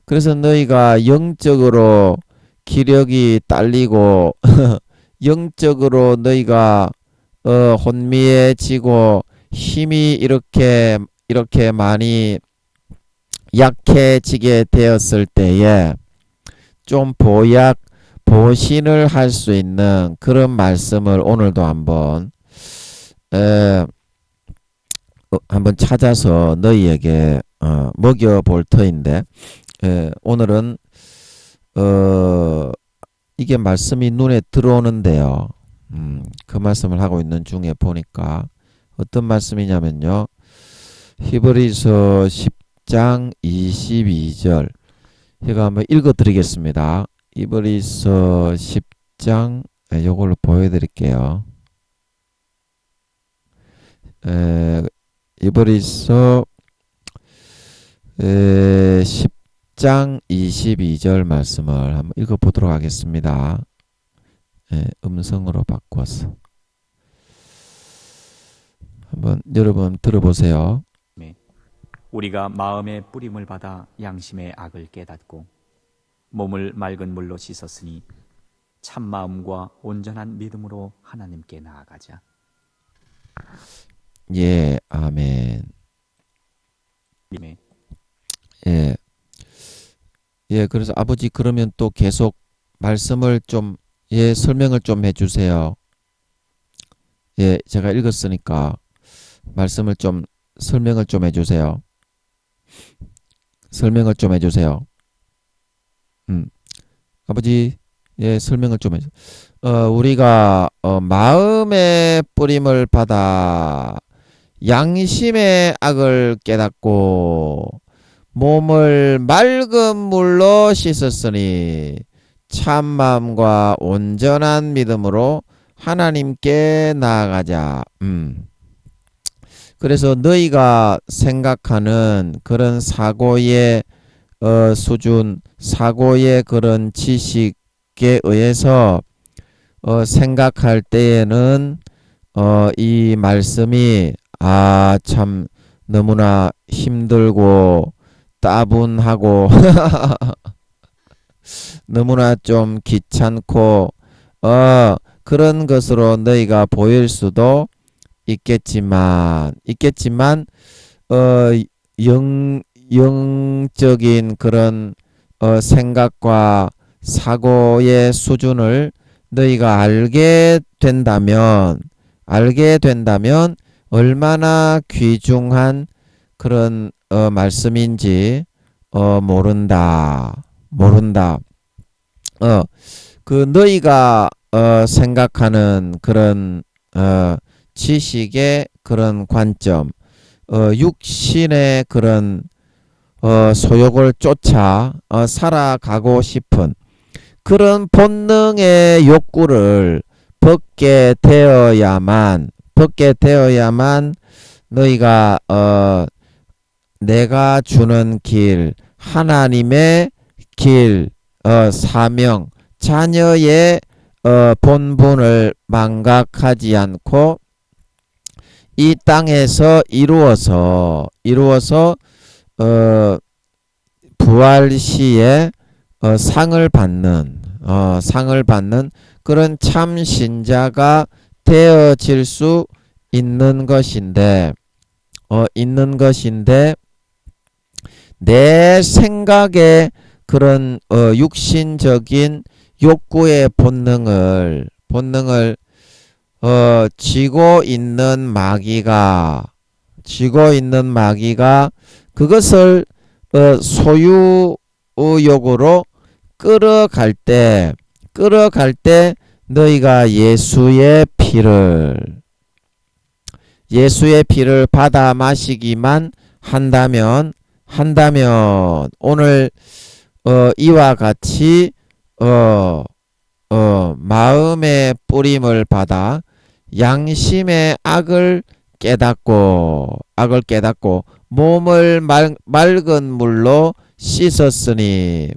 그래서 너희가 영적으로 기력이 딸리고 영적으로 너희가 혼미해지고 힘이 이렇게 많이 약해지게 되었을 때에 좀 보신을 할 수 있는 그런 말씀을 오늘도 한번 찾아서 너희에게 먹여볼 터인데 오늘은 이게 말씀이 눈에 들어오는데요. 그 말씀을 하고 있는 중에 보니까 어떤 말씀이냐면요. 히브리서 10장 22절 제가 한번 읽어드리겠습니다. 히브리서 10장 이걸로 보여드릴게요. 히브리서 10장 22절 말씀을 한번 읽어보도록 하겠습니다. 음성으로 바꿔서 한번 여러분 들어보세요. 우리가 마음의 뿌림을 받아 양심의 악을 깨닫고 몸을 맑은 물로 씻었으니 참 마음과 온전한 믿음으로 하나님께 나아가자. 예, 아멘. 님의 예. 예, 그래서 아버지 그러면 또 계속 말씀을 좀, 예, 설명을 좀 해주세요. 예, 제가 읽었으니까 말씀을 좀, 설명을 좀 해주세요. 설명을 좀 해주세요. 아버지, 예, 설명을 좀 해주세요. 우리가, 마음의 뿌림을 받아 양심의 악을 깨닫고 몸을 맑은 물로 씻었으니 참마음과 온전한 믿음으로 하나님께 나아가자. 그래서 너희가 생각하는 그런 사고의 수준, 사고의 그런 지식에 의해서 생각할 때에는 이 말씀이 참 너무나 힘들고 따분하고 너무나 좀 귀찮고 그런 것으로 너희가 보일 수도 있겠지만 어, 영적인 그런 생각과 사고의 수준을 너희가 알게 된다면 얼마나 귀중한 그런 말씀인지 모른다. 그 너희가 생각하는 그런 지식의 그런 관점, 육신의 그런 소욕을 쫓아 살아가고 싶은 그런 본능의 욕구를 벗게 되어야만 너희가 내가 주는 길, 하나님의 길, 사명, 자녀의 본분을 망각하지 않고 이 땅에서 이루어서 부활 시에 상을 받는 그런 참 신자가 되어질 수 있는 것인데 내 생각에 그런 육신적인 욕구의 본능을 쥐고 있는 마귀가 그것을 소유욕으로 끌어갈 때 너희가 예수의 피를 받아 마시기만 한다면 오늘 이와 같이 마음의 뿌림을 받아 양심의 악을 깨닫고 몸을 맑은 물로 씻었으니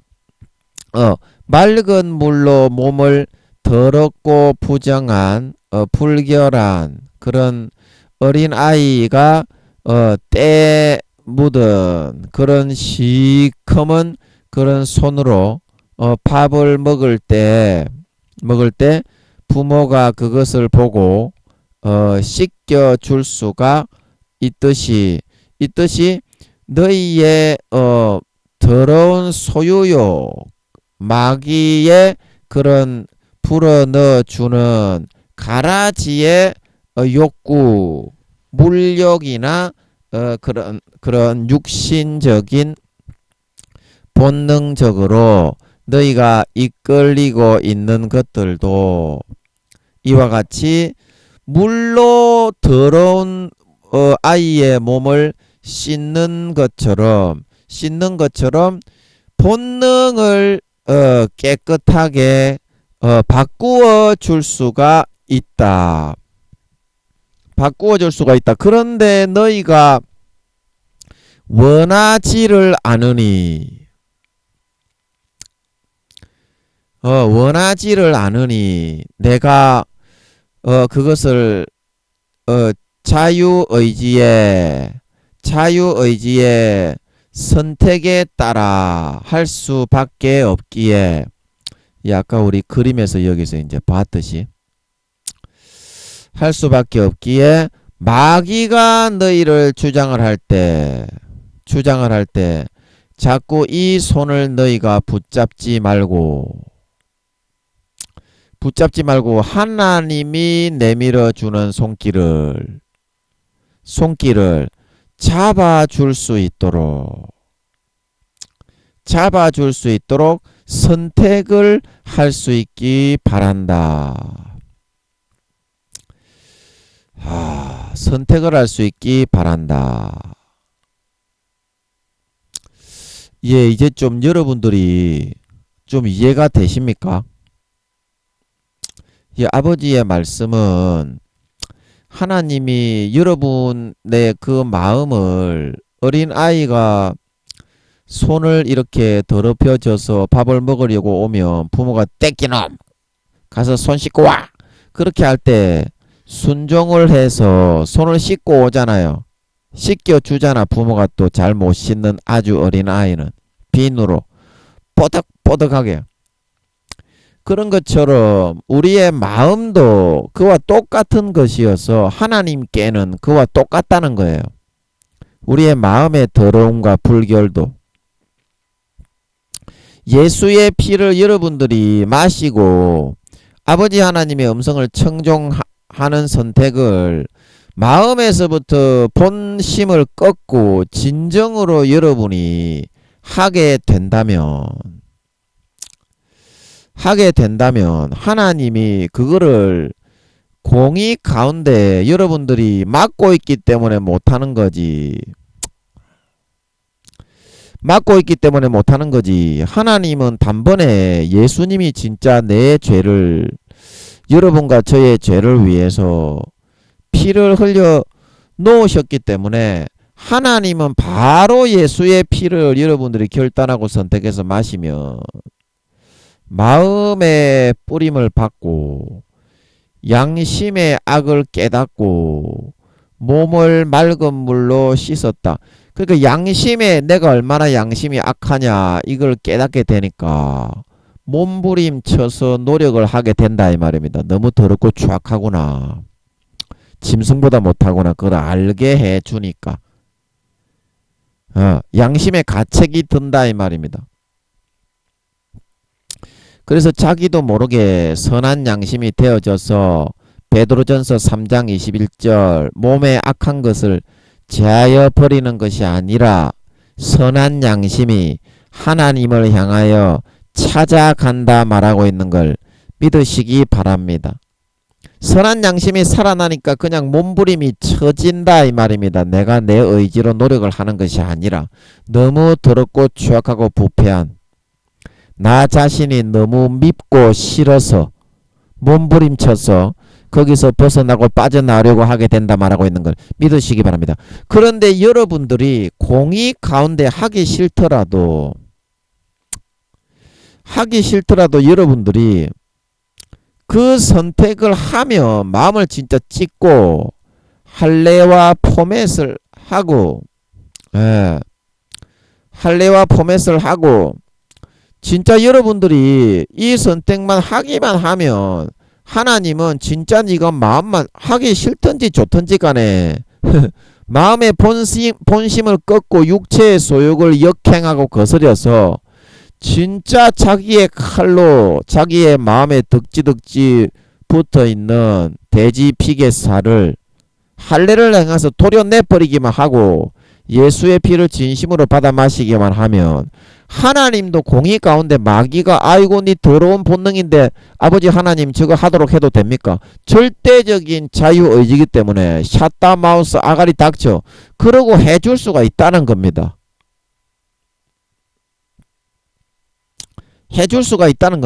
맑은 물로 몸을 더럽고 부정한 불결한 그런 어린아이가 때 묻은 그런 시커먼 그런 손으로 밥을 먹을 때 부모가 그것을 보고 씻겨 줄 수가 있듯이 너희의 더러운 소유욕 마귀의 그런 불어넣어 주는 가라지의 욕구 물욕이나 그런 육신적인 본능적으로 너희가 이끌리고 있는 것들도 이와 같이 물로 더러운 아이의 몸을 씻는 것처럼 본능을 깨끗하게 바꾸어 줄 수가 있다. 그런데 너희가 원하지를 않으니 내가 그것을 자유의지의 선택에 따라 할 수밖에 없기에 아까 우리 그림에서 여기서 이제 봤듯이 할 수밖에 없기에 마귀가 너희를 주장을 할 때 자꾸 이 손을 너희가 붙잡지 말고 하나님이 내밀어 주는 손길을 잡아줄 수 있도록 선택을 할 수 있기 바란다. 선택을 할 수 있기 바란다. 예, 이제 좀 여러분들이 좀 이해가 되십니까? 예, 아버지의 말씀은 하나님이 여러분의 그 마음을 어린 아이가 손을 이렇게 더럽혀져서 밥을 먹으려고 오면 부모가 떼끼놈 가서 손 씻고 와 그렇게 할 때 순종을 해서 손을 씻고 오잖아요. 씻겨주잖아. 부모가 또 잘 못 씻는 아주 어린 아이는 비누로 뽀득뽀득하게. 그런 것처럼 우리의 마음도 그와 똑같은 것이어서 하나님께는 그와 똑같다는 거예요. 우리의 마음의 더러움과 불결도. 예수의 피를 여러분들이 마시고 아버지 하나님의 음성을 청종하는 선택을 마음에서부터 본심을 꺾고 진정으로 여러분이 하게 된다면 하나님이 그거를 공의 가운데 여러분들이 막고 있기 때문에 못하는 거지. 하나님은 단번에 예수님이 진짜 내 죄를 여러분과 저의 죄를 위해서 피를 흘려 놓으셨기 때문에 하나님은 바로 예수의 피를 여러분들이 결단하고 선택해서 마시면 마음의 뿌림을 받고 양심의 악을 깨닫고 몸을 맑은 물로 씻었다. 그러니까 양심에 내가 얼마나 양심이 악하냐 이걸 깨닫게 되니까 몸부림쳐서 노력을 하게 된다 이 말입니다. 너무 더럽고 추악하구나. 짐승보다 못하구나. 그걸 알게 해주니까 양심의 가책이 든다 이 말입니다. 그래서 자기도 모르게 선한 양심이 되어져서 베드로전서 3장 21절 몸에 악한 것을 제하여 버리는 것이 아니라 선한 양심이 하나님을 향하여 찾아간다 말하고 있는 걸 믿으시기 바랍니다. 선한 양심이 살아나니까 그냥 몸부림이 쳐진다 이 말입니다. 내가 내 의지로 노력을 하는 것이 아니라 너무 더럽고 추악하고 부패한 나 자신이 너무 밉고 싫어서 몸부림쳐서 거기서 벗어나고 빠져나오려고 하게 된다 말하고 있는 걸 믿으시기 바랍니다. 그런데 여러분들이 공의 가운데 하기 싫더라도 여러분들이 그 선택을 하면 마음을 진짜 찢고 할례와 포맷을 하고 진짜 여러분들이 이 선택만 하기만 하면 하나님은 진짜 네가 마음만 하기 싫든지 좋든지 간에 마음의 본심을 꺾고 육체의 소욕을 역행하고 거스려서 진짜 자기의 칼로 자기의 마음에 덕지덕지 붙어있는 돼지 피의 살을 할례를 행해서 도려내버리기만 하고 예수의 피를 진심으로 받아 마시기만 하면 하나님도 공의 가운데 마귀가 아이고 니 더러운 본능인데 아버지 하나님 저거 하도록 해도 됩니까? 절대적인 자유의지이기 때문에 샷다 마우스 아가리 닥쳐 그러고 해줄 수가 있다는 겁니다. 해줄 수가 있다는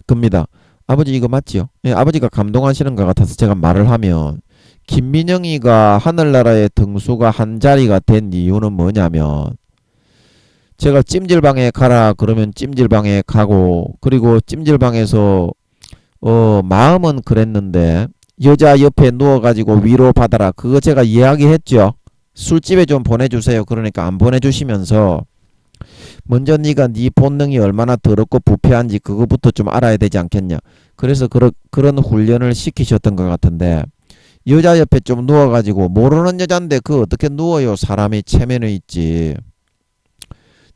겁니다. 아버지 이거 맞지요? 예, 아버지가 감동하시는 것 같아서 제가 말을 하면 김민영이가 하늘나라의 등수가 한 자리가 된 이유는 뭐냐면 제가 찜질방에 가라 그러면 찜질방에 가고 그리고 찜질방에서 마음은 그랬는데 여자 옆에 누워가지고 위로받아라 그거 제가 이야기했죠. 술집에 좀 보내주세요. 그러니까 안 보내주시면서 먼저 네가 네 본능이 얼마나 더럽고 부패한지 그거부터 좀 알아야 되지 않겠냐. 그래서 그런 훈련을 시키셨던 것 같은데 여자 옆에 좀 누워가지고 모르는 여잔데 그 어떻게 누워요. 사람이 체면이 있지.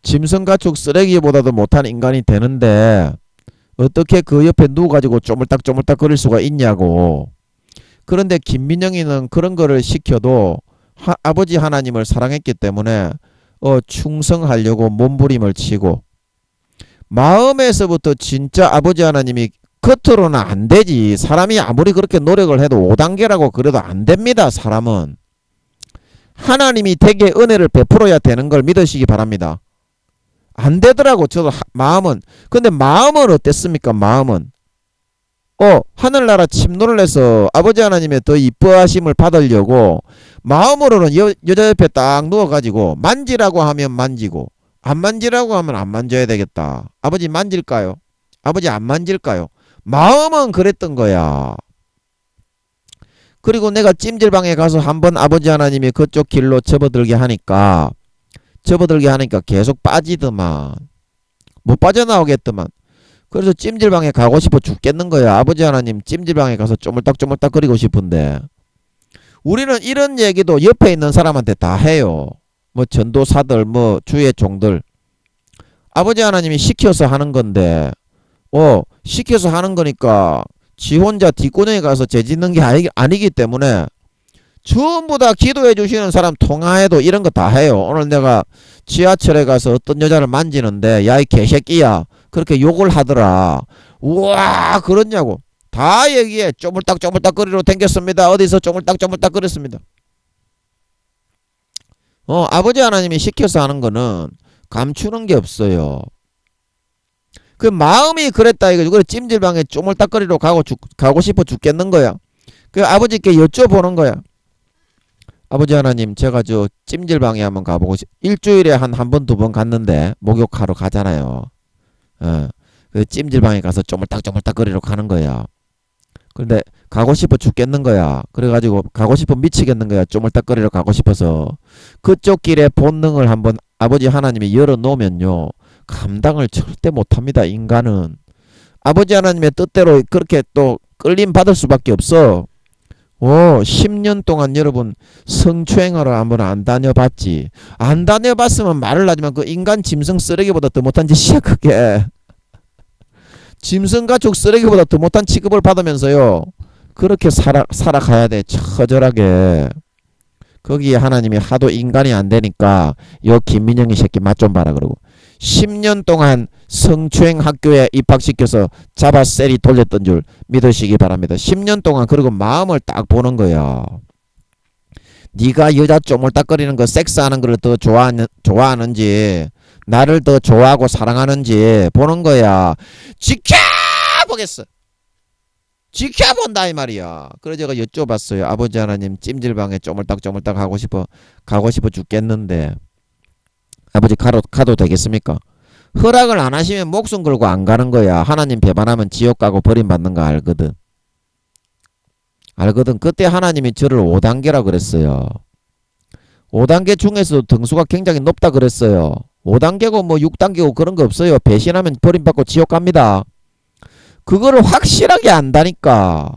짐승가축 쓰레기보다도 못한 인간이 되는데 어떻게 그 옆에 누워가지고 쪼물딱쪼물딱 거릴 수가 있냐고. 그런데 김민영이는 그런 거를 시켜도 아버지 하나님을 사랑했기 때문에 충성하려고 몸부림을 치고 마음에서부터 진짜 아버지 하나님이 겉으로는 안 되지. 사람이 아무리 그렇게 노력을 해도 5단계라고 그래도 안 됩니다. 사람은 하나님이 되게 은혜를 베풀어야 되는 걸 믿으시기 바랍니다. 안 되더라고. 저도 마음은. 근데 마음은 어땠습니까? 마음은 하늘나라 침노를 해서 아버지 하나님의 더 이뻐하심을 받으려고 마음으로는 여자 옆에 딱 누워가지고 만지라고 하면 만지고 안 만지라고 하면 안 만져야 되겠다. 아버지 만질까요? 아버지 안 만질까요? 마음은 그랬던 거야. 그리고 내가 찜질방에 가서 한번 아버지 하나님이 그쪽 길로 접어들게 하니까 계속 빠지더만. 못 빠져나오겠더만. 그래서 찜질방에 가고 싶어 죽겠는 거야. 아버지 하나님 찜질방에 가서 쪼물딱쪼물딱 거리고 싶은데. 우리는 이런 얘기도 옆에 있는 사람한테 다 해요. 뭐 전도사들 뭐 주의 종들. 아버지 하나님이 시켜서 하는 건데 시켜서 하는 거니까 지 혼자 뒷구녕에 가서 죄짓는 게 아니기 때문에 전부 다 기도해 주시는 사람 통화해도 이런 거 다 해요. 오늘 내가 지하철에 가서 어떤 여자를 만지는데 야 이 개새끼야 그렇게 욕을 하더라. 우와 그렇냐고 다 얘기해. 쪼물딱쪼물딱 거리로 댕겼습니다. 어디서 쪼물딱쪼물딱 거렸습니다. 아버지 하나님이 시켜서 하는 거는 감추는 게 없어요. 그 마음이 그랬다 이거죠. 그래 찜질방에 쪼물딱거리로 가고 싶어 죽겠는 거야. 그 아버지께 여쭤보는 거야. 아버지 하나님 제가 저 찜질방에 한번 가보고 일주일에 한 번 두 번 갔는데 목욕하러 가잖아요. 그 찜질방에 가서 쪼물딱쪼물딱거리로 가는 거야. 그런데 가고 싶어 죽겠는 거야. 그래가지고 가고 싶어 미치겠는 거야. 쪼물딱거리로 가고 싶어서 그쪽 길에 본능을 한번 아버지 하나님이 열어놓으면요 감당을 절대 못합니다. 인간은 아버지 하나님의 뜻대로 그렇게 또 끌림 받을 수밖에 없어. 10년 동안 여러분 성추행하러 한번 안 다녀봤지. 안 다녀봤으면 말을 하지만 그 인간 짐승 쓰레기보다 더 못한 짓이야 그게. 짐승가축 쓰레기보다 더 못한 취급을 받으면서요 그렇게 살아가야 돼. 처절하게. 거기에 하나님이 하도 인간이 안 되니까 요 김민영이 새끼 맛 좀 봐라 그러고 10년 동안 성추행 학교에 입학시켜서 잡아 셀이 돌렸던 줄 믿으시기 바랍니다. 10년 동안. 그리고 마음을 딱 보는 거야. 네가 여자 쪼물딱거리는 거 섹스하는 걸 더 좋아하는지 나를 더 좋아하고 사랑하는지 보는 거야. 지켜보겠어. 지켜본다 이 말이야. 그래서 제가 여쭤봤어요. 아버지 하나님 찜질방에 쪼물딱쪼물딱 가고 싶어 죽겠는데 아버지 가도 되겠습니까? 허락을 안 하시면 목숨 걸고 안 가는 거야. 하나님 배반하면 지옥 가고 버림받는 거 알거든. 그때 하나님이 저를 5단계라 그랬어요. 5단계 중에서도 등수가 굉장히 높다 그랬어요. 5단계고 뭐 6단계고 그런 거 없어요. 배신하면 버림받고 지옥 갑니다. 그거를 확실하게 안다니까.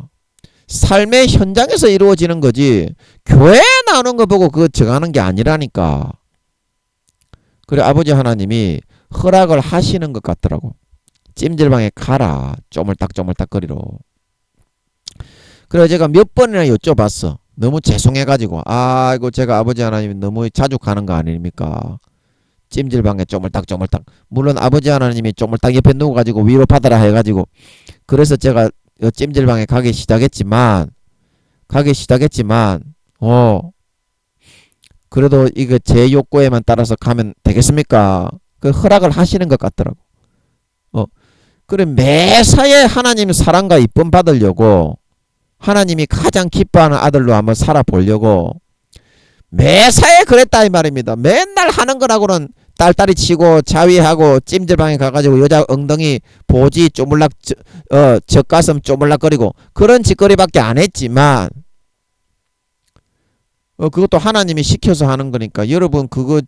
삶의 현장에서 이루어지는 거지 교회에 나오는 거 보고 그거 정하는 게 아니라니까. 그래 아버지 하나님이 허락을 하시는 것 같더라고. 찜질방에 가라. 쪼물딱쪼물딱거리로. 그래 제가 몇 번이나 여쭤봤어. 너무 죄송해가지고 아이고 제가 아버지 하나님 너무 자주 가는 거 아닙니까? 찜질방에 쪼물딱쪼물딱. 물론 아버지 하나님이 쪼물딱 옆에 누워가지고 위로 받아라 해가지고 그래서 제가 찜질방에 가기 시작했지만 그래도 이거 제 욕구에만 따라서 가면 되겠습니까? 그 허락을 하시는 것 같더라고. 그래 매사에 하나님 사랑과 이쁨 받으려고 하나님이 가장 기뻐하는 아들로 한번 살아보려고 매사에 그랬다 이 말입니다. 맨날 하는 거라고는 딸딸이 치고 자위하고 찜질방에 가가지고 여자 엉덩이 보지 쪼물락 젖가슴 쪼물락거리고 그런 짓거리밖에 안 했지만 그것도 하나님이 시켜서 하는 거니까 여러분 그거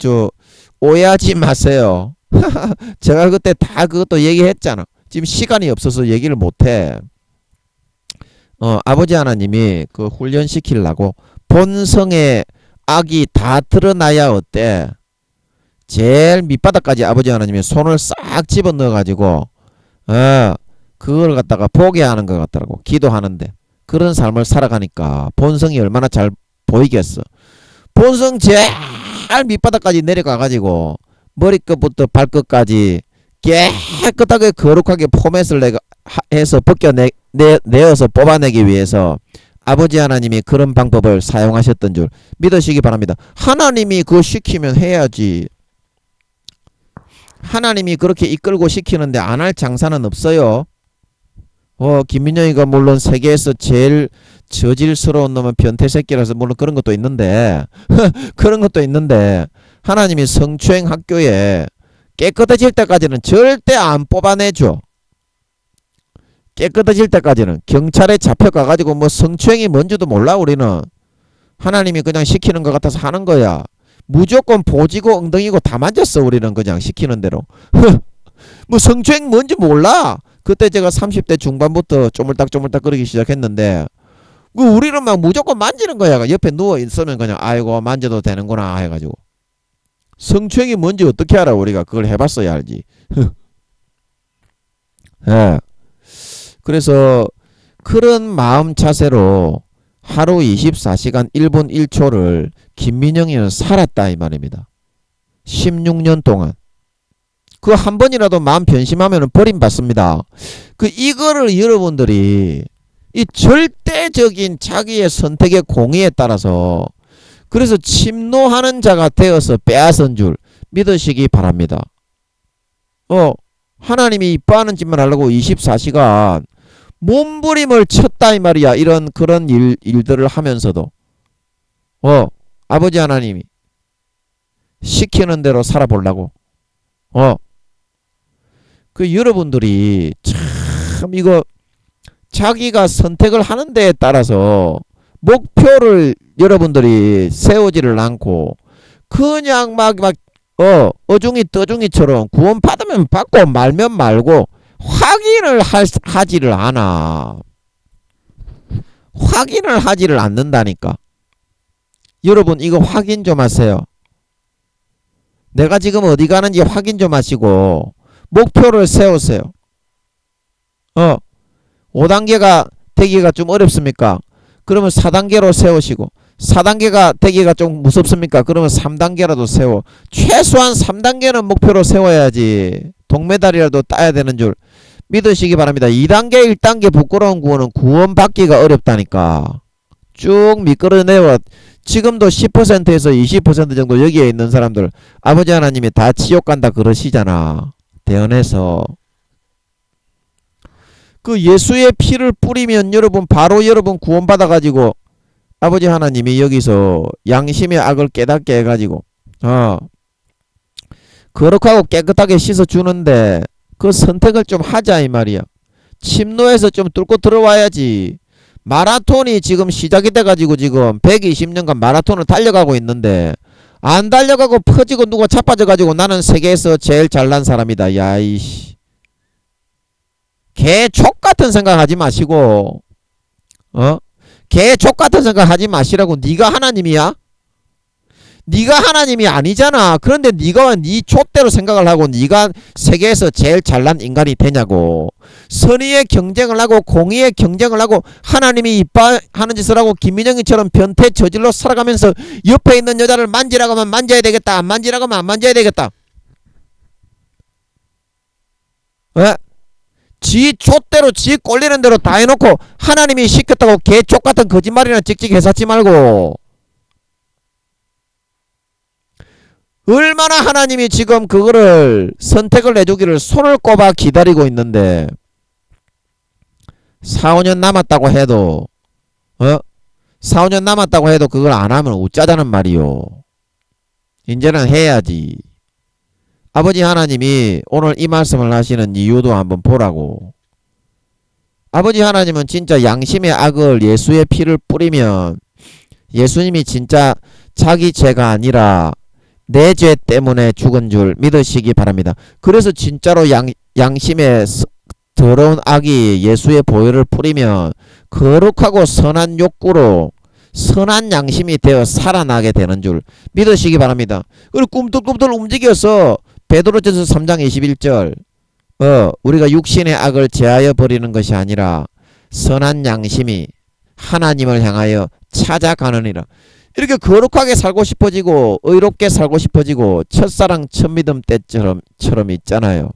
오해하지 마세요. 제가 그때 다 그것도 얘기했잖아. 지금 시간이 없어서 얘기를 못해. 아버지 하나님이 그 훈련시키려고 본성의 악이 다 드러나야 어때? 제일 밑바닥까지 아버지 하나님이 손을 싹 집어넣어 가지고 그걸 갖다가 보게 하는 것 같더라고. 기도하는데 그런 삶을 살아가니까 본성이 얼마나 잘 보이겠어. 본성 제일 밑바닥까지 내려가 가지고 머리끝부터 발끝까지 깨끗하게 거룩하게 포맷을 해서 내어서 뽑아내기 위해서 아버지 하나님이 그런 방법을 사용하셨던 줄 믿으시기 바랍니다. 하나님이 그거 시키면 해야지. 하나님이 그렇게 이끌고 시키는데 안 할 장사는 없어요. 김민영이가 물론 세계에서 제일 저질스러운 놈은 변태새끼라서 물론 그런 것도 있는데 그런 것도 있는데 하나님이 성추행 학교에 깨끗해질 때까지는 절대 안 뽑아내줘. 깨끗해질 때까지는 경찰에 잡혀가가지고 뭐 성추행이 뭔지도 몰라. 우리는 하나님이 그냥 시키는 것 같아서 하는 거야. 무조건 보지고 엉덩이고 다 만졌어. 우리는 그냥 시키는 대로. 뭐 성추행 뭔지 몰라. 그때 제가 30대 중반부터 쪼물딱쪼물딱 거리기 시작했는데 우리는 막 무조건 만지는 거야. 옆에 누워있으면 그냥 아이고 만져도 되는구나 해가지고. 성추행이 뭔지 어떻게 알아. 우리가 그걸 해봤어야 알지. 예. 그래서 그런 마음 자세로 하루 24시간 1분 1초를 김민영이는 살았다 이 말입니다. 16년 동안. 그 한 번이라도 마음 변심하면 버림받습니다. 이거를 여러분들이 이 절대적인 자기의 선택의 공의에 따라서 그래서 침노하는 자가 되어서 빼앗은 줄 믿으시기 바랍니다. 하나님이 이뻐하는 짓만 하려고 24시간 몸부림을 쳤다 이 말이야. 그런 일들을 하면서도 아버지 하나님이 시키는 대로 살아보려고 여러분들이 참 이거 자기가 선택을 하는 데에 따라서 목표를 여러분들이 세우지를 않고 그냥 막 어중이 떠중이처럼 구원 받으면 받고 말면 말고 확인을 하지를 않아. 확인을 하지를 않는다니까. 여러분 이거 확인 좀 하세요. 내가 지금 어디 가는지 확인 좀 하시고 목표를 세우세요. 5단계가 되기가 좀 어렵습니까? 그러면 4단계로 세우시고 4단계가 되기가 좀 무섭습니까? 그러면 3단계라도 세워. 최소한 3단계는 목표로 세워야지 동메달이라도 따야 되는 줄 믿으시기 바랍니다. 2단계 1단계 부끄러운 구원은 구원받기가 어렵다니까. 쭉 미끄러내워. 지금도 10%에서 20% 정도 여기에 있는 사람들 아버지 하나님이 다 지옥 간다 그러시잖아. 대언해서 그 예수의 피를 뿌리면 여러분 바로 여러분 구원받아 가지고 아버지 하나님이 여기서 양심의 악을 깨닫게 해가지고 거룩하고 깨끗하게 씻어주는데 그 선택을 좀 하자 이 말이야. 침노에서 좀 뚫고 들어와야지. 마라톤이 지금 시작이 돼가지고 지금 120년간 마라톤을 달려가고 있는데 안 달려가고 퍼지고 누가 자빠져가지고 나는 세계에서 제일 잘난 사람이다. 야이씨. 개 족같은 생각 하지 마시고 개 족같은 생각 하지 마시라고. 네가 하나님이야? 네가 하나님이 아니잖아. 그런데 네가 네 족대로 생각을 하고 네가 세계에서 제일 잘난 인간이 되냐고. 선의의 경쟁을 하고 공의의 경쟁을 하고 하나님이 이뻐하는 짓을 하고 김민영이처럼 변태 저질로 살아가면서 옆에 있는 여자를 만지라고 하면 만져야 되겠다. 안 만지라고 하면 안 만져야 되겠다. 지 족대로 지 꼴리는 대로 다 해놓고 하나님이 시켰다고 개 족같은 거짓말이나 찍찍 해사지 말고. 얼마나 하나님이 지금 그거를 선택을 해주기를 손을 꼽아 기다리고 있는데 4, 5년 남았다고 해도 4, 5년 남았다고 해도 그걸 안 하면 어쩌자는 말이요. 이제는 해야지. 아버지 하나님이 오늘 이 말씀을 하시는 이유도 한번 보라고. 아버지 하나님은 진짜 양심의 악을 예수의 피를 뿌리면 예수님이 진짜 자기 죄가 아니라 내 죄 때문에 죽은 줄 믿으시기 바랍니다. 그래서 진짜로 양심의 더러운 악이 예수의 보혈을 뿌리면 거룩하고 선한 욕구로 선한 양심이 되어 살아나게 되는 줄 믿으시기 바랍니다. 그리고 꿈틀꿈틀 움직여서 베드로전서 3장 21절 우리가 육신의 악을 제하여 버리는 것이 아니라 선한 양심이 하나님을 향하여 찾아가느니라. 이렇게 거룩하게 살고 싶어지고 의롭게 살고 싶어지고 첫사랑 첫믿음 때처럼 있잖아요.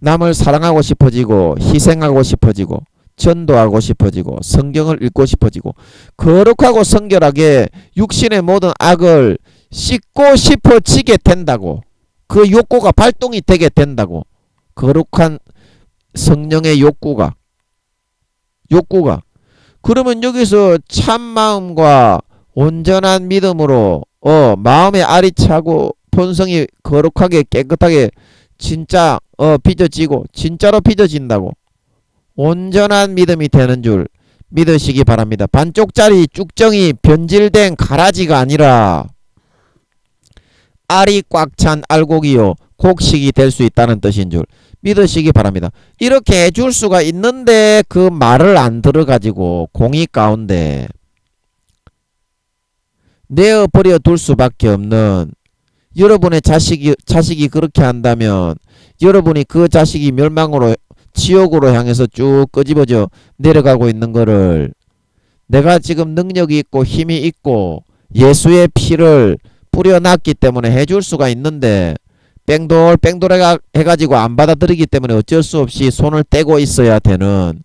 남을 사랑하고 싶어지고 희생하고 싶어지고 전도하고 싶어지고 성경을 읽고 싶어지고 거룩하고 성결하게 육신의 모든 악을 씻고 싶어지게 된다고. 그 욕구가 발동이 되게 된다고. 거룩한 성령의 욕구가. 그러면 여기서 참 마음과 온전한 믿음으로 마음의 알이 차고 본성이 거룩하게 깨끗하게 진짜 빚어지고 진짜로 빚어진다고. 온전한 믿음이 되는 줄 믿으시기 바랍니다. 반쪽짜리 쭉정이 변질된 가라지가 아니라 알이 꽉 찬 알곡이요 곡식이 될 수 있다는 뜻인 줄 믿으시기 바랍니다. 이렇게 해줄 수가 있는데 그 말을 안 들어가지고 공의 가운데 내어버려 둘 수밖에 없는 여러분의 자식이 그렇게 한다면 여러분이 그 자식이 멸망으로 지옥으로 향해서 쭉 끄집어져 내려가고 있는 거를 내가 지금 능력이 있고 힘이 있고 예수의 피를 뿌려놨기 때문에 해줄 수가 있는데 뺑돌뺑돌 해가지고 안 받아들이기 때문에 어쩔 수 없이 손을 떼고 있어야 되는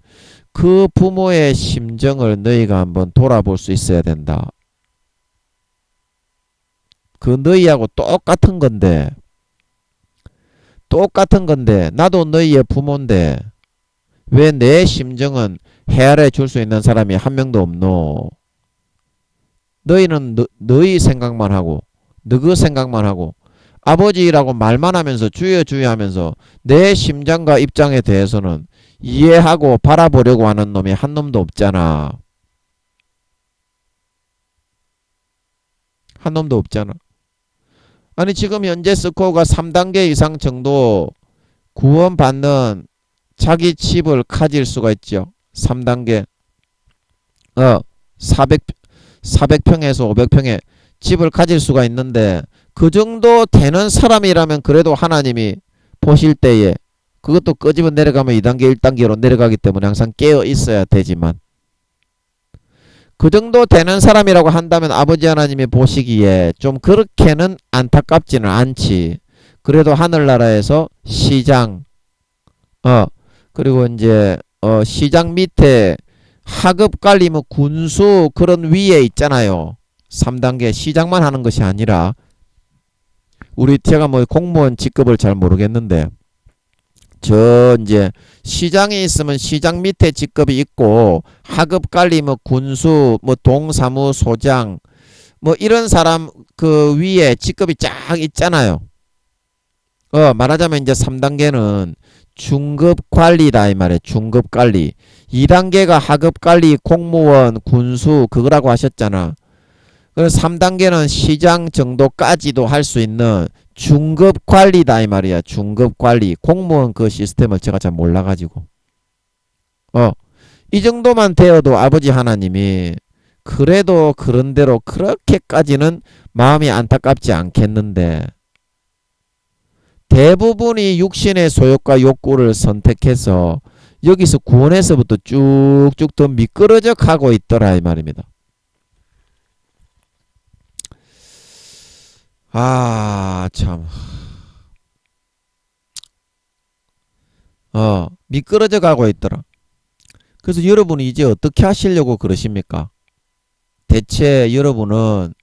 그 부모의 심정을 너희가 한번 돌아볼 수 있어야 된다. 그 너희하고 똑같은 건데 나도 너희의 부모인데 왜 내 심정은 헤아려 줄 수 있는 사람이 한 명도 없노? 너희는 너희 생각만 하고 너그 생각만 하고 아버지라고 말만 하면서 주여 주여 하면서 내 심장과 입장에 대해서는 이해하고 바라보려고 하는 놈이 한 놈도 없잖아. 한 놈도 없잖아. 아니 지금 현재 스코어가 3단계 이상 정도 구원받는 자기 집을 가질 수가 있죠. 3단계 400평에서 500평의 집을 가질 수가 있는데 그 정도 되는 사람이라면 그래도 하나님이 보실 때에 그것도 끄집어 내려가면 2단계 1단계로 내려가기 때문에 항상 깨어 있어야 되지만 그 정도 되는 사람이라고 한다면 아버지 하나님이 보시기에 좀 그렇게는 안타깝지는 않지. 그래도 하늘나라에서 시장 그리고 이제 시장 밑에 하급관리 뭐 군수 그런 위에 있잖아요. 3단계 시장만 하는 것이 아니라 제가 뭐 공무원 직급을 잘 모르겠는데 저 이제 시장에 있으면 시장 밑에 직급이 있고 하급관리 뭐 군수 뭐 동사무소장 뭐 이런 사람 그 위에 직급이 쫙 있잖아요. 말하자면 이제 3단계는 중급관리다 이 말이에요. 중급관리. 2단계가 하급관리 공무원 군수 그거라고 하셨잖아. 그래서 3단계는 시장 정도까지도 할 수 있는 중급관리다 이 말이야. 중급관리. 공무원 그 시스템을 제가 잘 몰라가지고 이 정도만 되어도 아버지 하나님이 그래도 그런대로 그렇게까지는 마음이 안타깝지 않겠는데 대부분이 육신의 소욕과 욕구를 선택해서 여기서 구원에서부터 쭉쭉 더 미끄러져 가고 있더라 이 말입니다. 참. 미끄러져 가고 있더라. 그래서 여러분이 이제 어떻게 하시려고 그러십니까? 대체 여러분은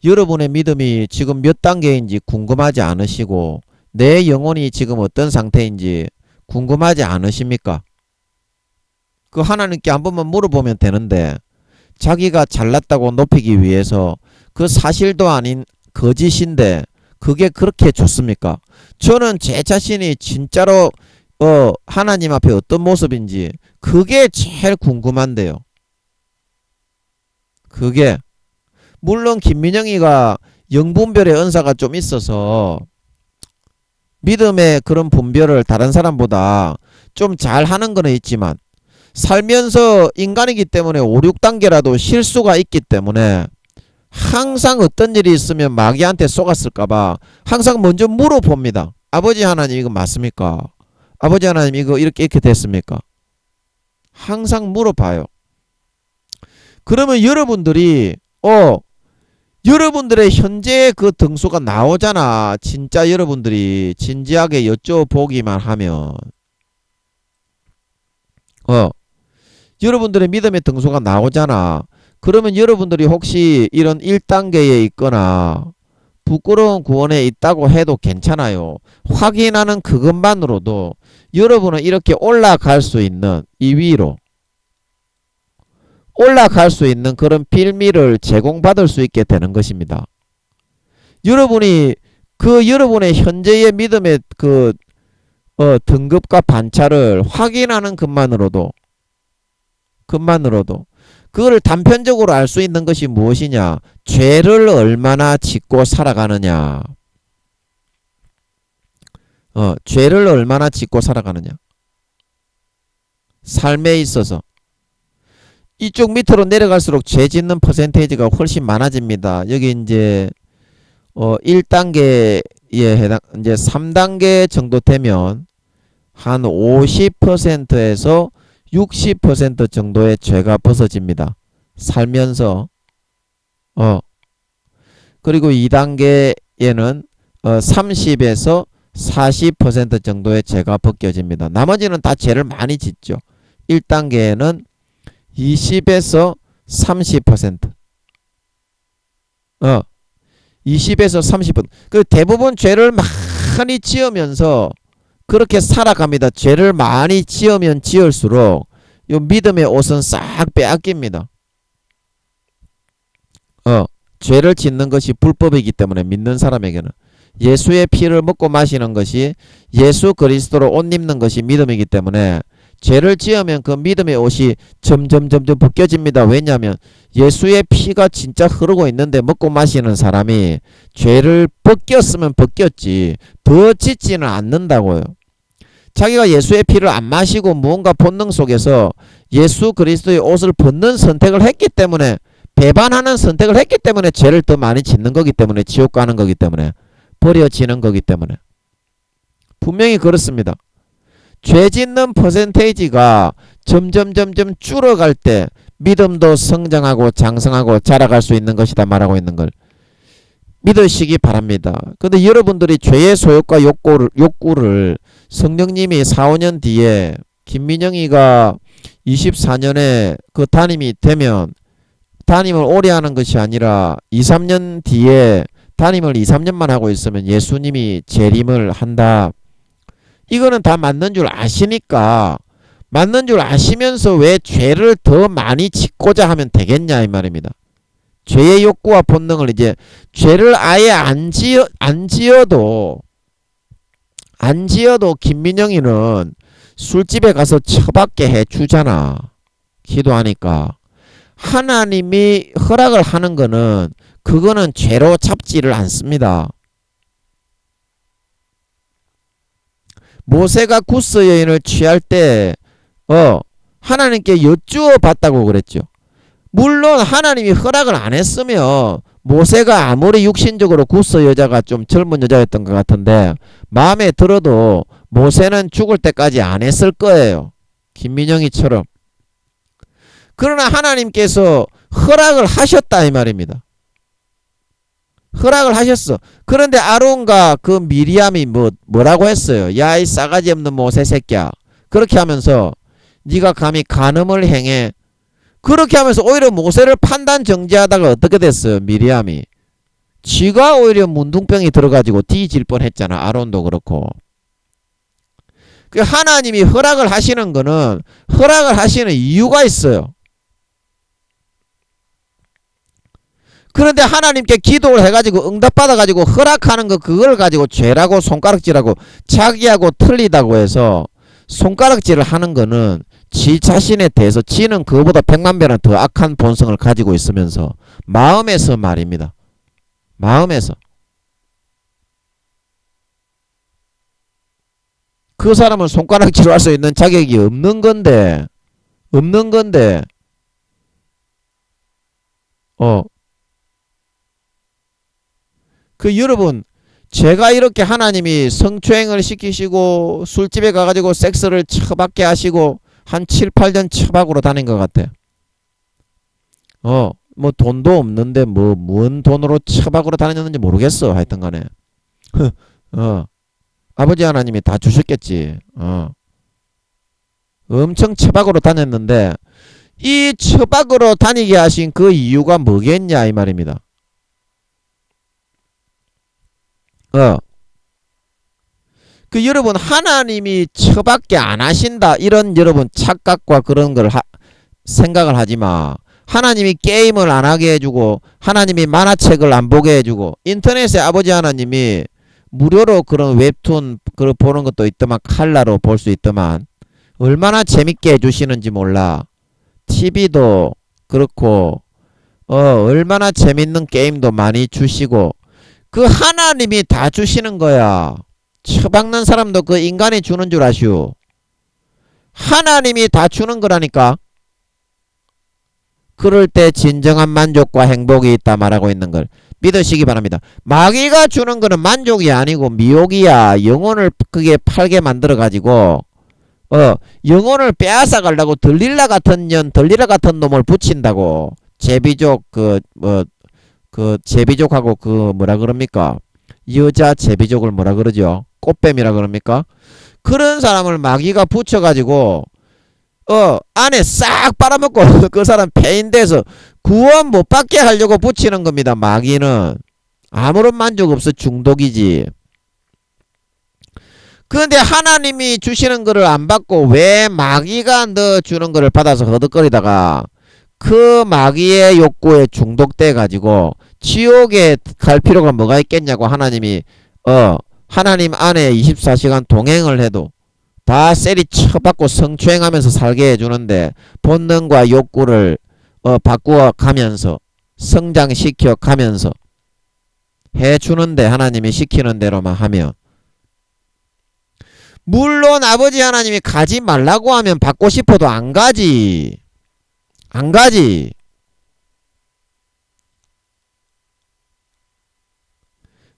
여러분의 믿음이 지금 몇 단계인지 궁금하지 않으시고 내 영혼이 지금 어떤 상태인지 궁금하지 않으십니까? 그 하나님께 한 번만 물어보면 되는데 자기가 잘났다고 높이기 위해서 그 사실도 아닌 거짓인데 그게 그렇게 좋습니까? 저는 제 자신이 진짜로 하나님 앞에 어떤 모습인지 그게 제일 궁금한데요. 그게 물론 김민영이가 영분별의 은사가 좀 있어서 믿음의 그런 분별을 다른 사람보다 좀 잘하는 거는 있지만 살면서 인간이기 때문에 5, 6단계라도 실수가 있기 때문에 항상 어떤 일이 있으면 마귀한테 속았을까봐 항상 먼저 물어봅니다. 아버지 하나님 이거 맞습니까? 아버지 하나님 이거 이렇게 됐습니까? 항상 물어봐요. 그러면 여러분들이 여러분들의 현재의 그 등수가 나오잖아. 진짜 여러분들이 진지하게 여쭤보기만 하면 여러분들의 믿음의 등수가 나오잖아. 그러면 여러분들이 혹시 이런 1단계에 있거나 부끄러운 구원에 있다고 해도 괜찮아요. 확인하는 그것만으로도 여러분은 이렇게 올라갈 수 있는, 이 위로 올라갈 수 있는 그런 빌미를 제공받을 수 있게 되는 것입니다. 여러분이 그 여러분의 현재의 믿음의 그 등급과 반차를 확인하는 것만으로도 그거를 단편적으로 알 수 있는 것이 무엇이냐? 죄를 얼마나 짓고 살아가느냐. 죄를 얼마나 짓고 살아가느냐. 삶에 있어서 이쪽 밑으로 내려갈수록 죄 짓는 퍼센테이지가 훨씬 많아집니다. 여기 이제 1단계에 해당, 이제 3단계 정도 되면 한 50%에서 60% 정도의 죄가 벗어집니다. 살면서. 그리고 2단계에는 30에서 40% 정도의 죄가 벗겨집니다. 나머지는 다 죄를 많이 짓죠. 1단계에는 20에서 30%. 20에서 30%. 그 대부분 죄를 많이 지으면서 그렇게 살아갑니다. 죄를 많이 지으면 지을수록 요 믿음의 옷은 싹 빼앗깁니다. 죄를 짓는 것이 불법이기 때문에 믿는 사람에게는 예수의 피를 먹고 마시는 것이 예수 그리스도로 옷 입는 것이 믿음이기 때문에 죄를 지으면 그 믿음의 옷이 점점 벗겨집니다. 왜냐하면 예수의 피가 진짜 흐르고 있는데 먹고 마시는 사람이 죄를 벗겼으면 벗겼지 더 짓지는 않는다고요. 자기가 예수의 피를 안 마시고 무언가 본능 속에서 예수 그리스도의 옷을 벗는 선택을 했기 때문에, 배반하는 선택을 했기 때문에 죄를 더 많이 짓는 거기 때문에, 지옥 가는 거기 때문에, 버려지는 거기 때문에. 분명히 그렇습니다. 죄 짓는 퍼센테이지가 점점 줄어갈 때 믿음도 성장하고 장성하고 자라갈 수 있는 것이다 말하고 있는 걸 믿으시기 바랍니다. 근데 여러분들이 죄의 소욕과 욕구를 성령님이 4, 5년 뒤에 김민영이가 24년에 그 담임이 되면 담임을 오래 하는 것이 아니라 2, 3년 뒤에 담임을 2, 3년만 하고 있으면 예수님이 재림을 한다. 이거는 다 맞는 줄 아시니까, 맞는 줄 아시면서 왜 죄를 더 많이 짓고자 하면 되겠냐 이 말입니다. 죄의 욕구와 본능을 이제 죄를 아예 안 지어도 김민영이는 술집에 가서 처박게 해주잖아. 기도하니까. 하나님이 허락을 하는 거는 그거는 죄로 잡지를 않습니다. 모세가 구스 여인을 취할 때 하나님께 여쭈어 봤다고 그랬죠. 물론 하나님이 허락을 안 했으면 모세가 아무리 육신적으로 구스 여자가 좀 젊은 여자였던 것 같은데 마음에 들어도 모세는 죽을 때까지 안 했을 거예요. 김민영이처럼. 그러나 하나님께서 허락을 하셨다 이 말입니다. 허락을 하셨어. 그런데 아론과 그 미리암이 뭐라고 했어요? 야, 이 싸가지 없는 모세 새끼야. 그렇게 하면서 네가 감히 간음을 행해. 그렇게 하면서 오히려 모세를 판단 정지하다가 어떻게 됐어요? 미리암이. 지가 오히려 문둥병이 들어가지고 뒤질 뻔했잖아. 아론도 그렇고. 그 하나님이 허락을 하시는 거는 허락을 하시는 이유가 있어요. 그런데 하나님께 기도를 해가지고 응답받아가지고 허락하는 거 그걸 가지고 죄라고 손가락질하고 자기하고 틀리다고 해서 손가락질을 하는 거는 지 자신에 대해서 지는 그거보다 100만 배나 더 악한 본성을 가지고 있으면서 마음에서 말입니다. 마음에서. 그 사람은 손가락질로 할 수 있는 자격이 없는 건데, 없는 건데, 여러분, 제가 이렇게 하나님이 성추행을 시키시고 술집에 가가지고 섹스를 처박게 하시고 한 7, 8년 처박으로 다닌 것 같아. 뭐 돈도 없는데 뭔 돈으로 처박으로 다녔는지 모르겠어. 하여튼 간에. 아버지 하나님이 다 주셨겠지. 엄청 처박으로 다녔는데 이 처박으로 다니게 하신 그 이유가 뭐겠냐 이 말입니다. 여러분 하나님이 처밖에 안 하신다 이런 여러분 착각과 그런 걸 생각을 하지 마. 하나님이 게임을 안 하게 해주고 하나님이 만화책을 안 보게 해주고 인터넷에 아버지 하나님이 무료로 그런 웹툰 그런 보는 것도 있더만 칼라로 볼 수 있더만 얼마나 재밌게 해주시는지 몰라. TV도 그렇고 얼마나 재밌는 게임도 많이 주시고 그 하나님이 다 주시는 거야. 처박는 사람도 그 인간이 주는 줄 아시오. 하나님이 다 주는 거라니까. 그럴 때 진정한 만족과 행복이 있다 말하고 있는 걸 믿으시기 바랍니다. 마귀가 주는 거는 만족이 아니고 미혹이야. 영혼을 그게 팔게 만들어 가지고 영혼을 빼앗아 가려고 들릴라 같은 놈을 붙인다고. 제비족 제비족하고 뭐라 그럽니까? 여자 제비족을 뭐라 그러죠? 꽃뱀이라 그럽니까? 그런 사람을 마귀가 붙여가지고 안에 싹 빨아먹고 그 사람 폐인돼서 구원 못 받게 하려고 붙이는 겁니다. 마귀는 아무런 만족 없어. 중독이지. 그런데 하나님이 주시는 거를 안 받고 왜 마귀가 너 주는 거를 받아서 허덕거리다가 그 마귀의 욕구에 중독돼 가지고 지옥에 갈 필요가 뭐가 있겠냐고. 하나님이 하나님 안에 24시간 동행을 해도 다 셀이 쳐받고 성추행하면서 살게 해주는데 본능과 욕구를 바꾸어 가면서 성장시켜 가면서 해주는데 하나님이 시키는 대로만 하면 물론 아버지 하나님이 가지 말라고 하면 받고 싶어도 안 가지. 안 가지.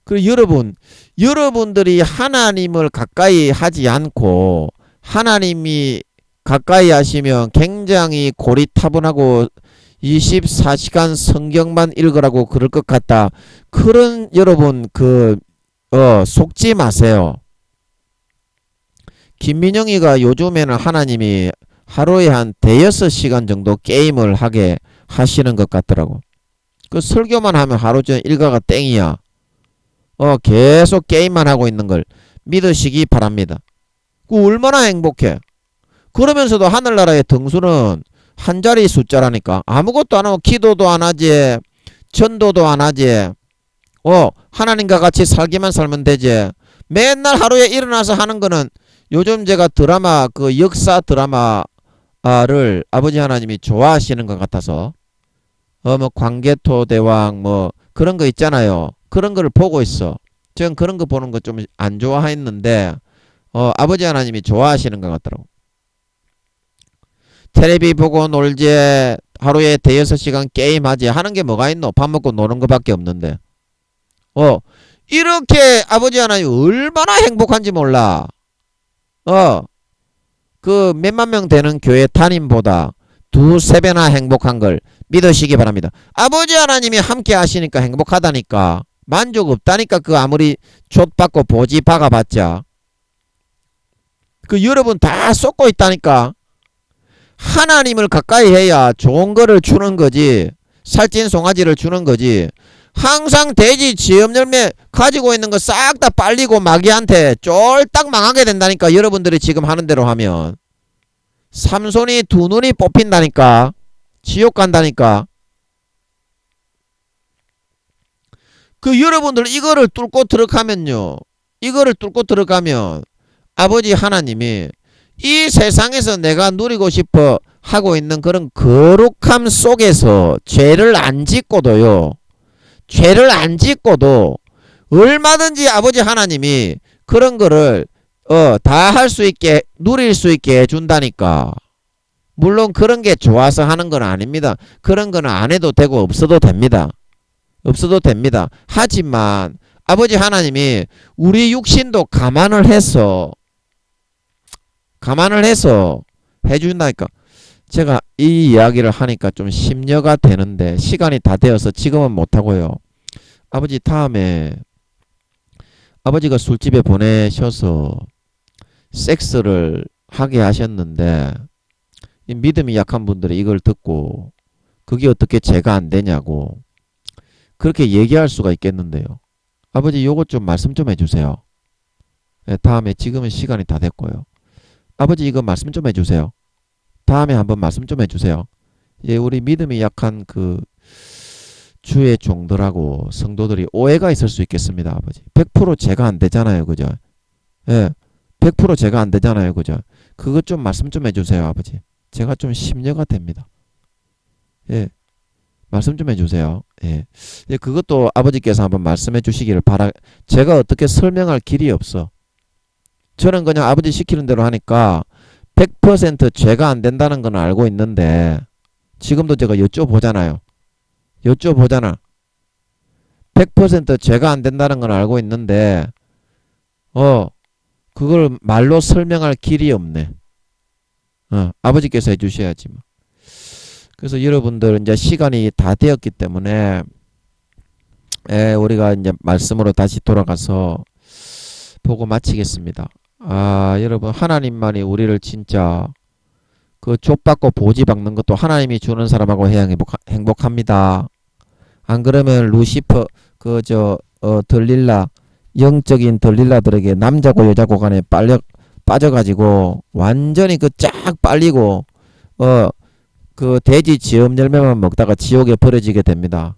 그리고 여러분들이 하나님을 가까이 하지 않고 하나님이 가까이 하시면 굉장히 고리타분하고 24시간 성경만 읽으라고 그럴 것 같다. 그런 여러분 속지 마세요. 김민영이가 요즘에는 하나님이 하루에 한 5-6시간 정도 게임을 하게 하시는 것 같더라고. 그 설교만 하면 하루 종일 일가가 땡이야. 계속 게임만 하고 있는 걸 믿으시기 바랍니다. 그 얼마나 행복해. 그러면서도 하늘나라의 등수는 한 자리 숫자라니까. 아무것도 안 하고 기도도 안 하지. 전도도 안 하지. 하나님과 같이 살기만 살면 되지. 맨날 하루에 일어나서 하는 거는 요즘 제가 드라마 역사 드라마를 아버지 하나님이 좋아하시는 것 같아서 뭐 광개토 대왕 뭐 그런 거 있잖아요. 그런 거를 보고 있어. 전 그런 거 보는 거 좀 안 좋아했는데 아버지 하나님이 좋아하시는 것 같더라고. 텔레비 보고 놀지 하루에 5-6시간 게임하지 하는 게 뭐가 있노? 밥 먹고 노는 거밖에 없는데. 이렇게 아버지 하나님 얼마나 행복한지 몰라. 그 몇만 명 되는 교회 담임보다 2-3배나 행복한 걸 믿으시기 바랍니다. 아버지 하나님이 함께 하시니까 행복하다니까. 만족 없다니까. 그 아무리 좆받고 보지 박아봤자 여러분 다 쏟고 있다니까. 하나님을 가까이 해야 좋은 거를 주는 거지. 살찐 송아지를 주는 거지. 항상 돼지 지엄열매 가지고 있는 거 싹 다 빨리고 마귀한테 쫄딱 망하게 된다니까. 여러분들이 지금 하는 대로 하면 삼손이 2눈이 뽑힌다니까. 지옥 간다니까. 여러분들 이거를 뚫고 들어가면요. 이거를 뚫고 들어가면 아버지 하나님이 이 세상에서 내가 누리고 싶어 하고 있는 그런 거룩함 속에서 죄를 안 짓고도요. 죄를 안 짓고도 얼마든지 아버지 하나님이 그런 거를 다 할 수 있게 누릴 수 있게 해준다니까. 물론 그런 게 좋아서 하는 건 아닙니다. 그런 거는 안 해도 되고 없어도 됩니다. 없어도 됩니다. 하지만 아버지 하나님이 우리 육신도 감안을 해서 해준다니까. 제가 이 이야기를 하니까 좀 심려가 되는데 시간이 다 되어서 지금은 못하고요. 아버지 다음에 아버지가 술집에 보내셔서 섹스를 하게 하셨는데 이 믿음이 약한 분들이 이걸 듣고 그게 어떻게 죄가 안 되냐고 그렇게 얘기할 수가 있겠는데요. 아버지 요것 좀 말씀 좀 해주세요. 네, 다음에 지금은 시간이 다 됐고요. 아버지 이거 말씀 좀 해주세요. 다음에 한번 말씀 좀 해주세요. 예, 우리 믿음이 약한 그 주의 종들하고 성도들이 오해가 있을 수 있겠습니다. 아버지 100% 죄가 안 되잖아요. 그죠? 예, 100% 죄가 안 되잖아요. 그죠? 그것 좀 말씀 좀 해주세요. 아버지 제가 좀 심려가 됩니다. 예, 말씀 좀 해주세요. 예, 예, 그것도 아버지께서 한번 말씀해 주시기를 제가 어떻게 설명할 길이 없어. 저는 그냥 아버지 시키는 대로 하니까 100% 죄가 안 된다는 건 알고 있는데 지금도 제가 여쭤보잖아요. 100% 죄가 안 된다는 건 알고 있는데 그걸 말로 설명할 길이 없네. 아버지께서 해주셔야지 뭐. 그래서 여러분들 이제 시간이 다 되었기 때문에 우리가 이제 말씀으로 다시 돌아가서 보고 마치겠습니다. 여러분 하나님만이 우리를 진짜 그 족받고 보지 박는 것도 하나님이 주는 사람하고 해야 행복합니다. 안 그러면 루시퍼 들릴라 영적인 들릴라들에게 남자고 여자고 간에 빠져가지고 완전히 그 쫙 빨리고 그 돼지 지엄 열매만 먹다가 지옥에 버려지게 됩니다.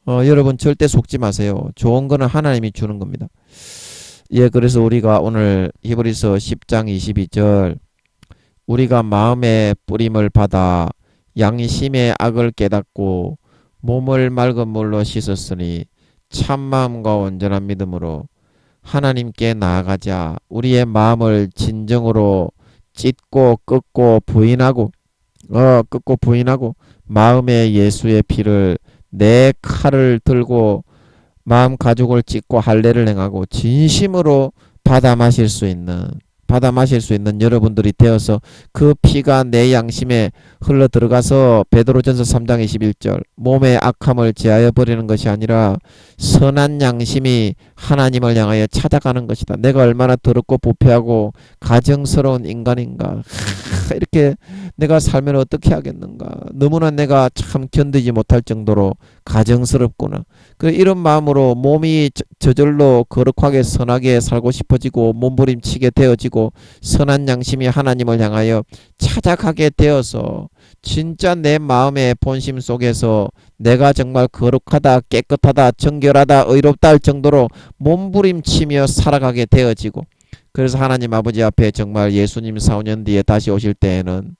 여러분 절대 속지 마세요. 좋은 거는 하나님이 주는 겁니다. 예, 그래서 우리가 오늘 히브리서 10장 22절 우리가 마음의 뿌림을 받아 양심의 악을 깨닫고 몸을 맑은 물로 씻었으니 참마음과 온전한 믿음으로 하나님께 나아가자. 우리의 마음을 진정으로 찢고 꺾고 부인하고 마음에 예수의 피를 내 칼을 들고 마음 가죽을 찢고 할례를 행하고 진심으로 받아 마실 수 있는 여러분들이 되어서 그 피가 내 양심에 흘러 들어가서 베드로전서 3장 21절 몸의 악함을 제하여 버리는 것이 아니라 선한 양심이 하나님을 향하여 찾아가는 것이다. 내가 얼마나 더럽고 부패하고 가정스러운 인간인가. 이렇게 내가 살면 어떻게 하겠는가. 너무나 내가 참 견디지 못할 정도로 가정스럽구나. 이런 마음으로 몸이 저절로 거룩하게 선하게 살고 싶어지고 몸부림치게 되어지고 선한 양심이 하나님을 향하여 찾아가게 되어서 진짜 내 마음의 본심 속에서 내가 정말 거룩하다, 깨끗하다, 정결하다, 의롭다 할 정도로 몸부림치며 살아가게 되어지고 그래서 하나님 아버지 앞에 정말 예수님 4~5년 뒤에 다시 오실 때에는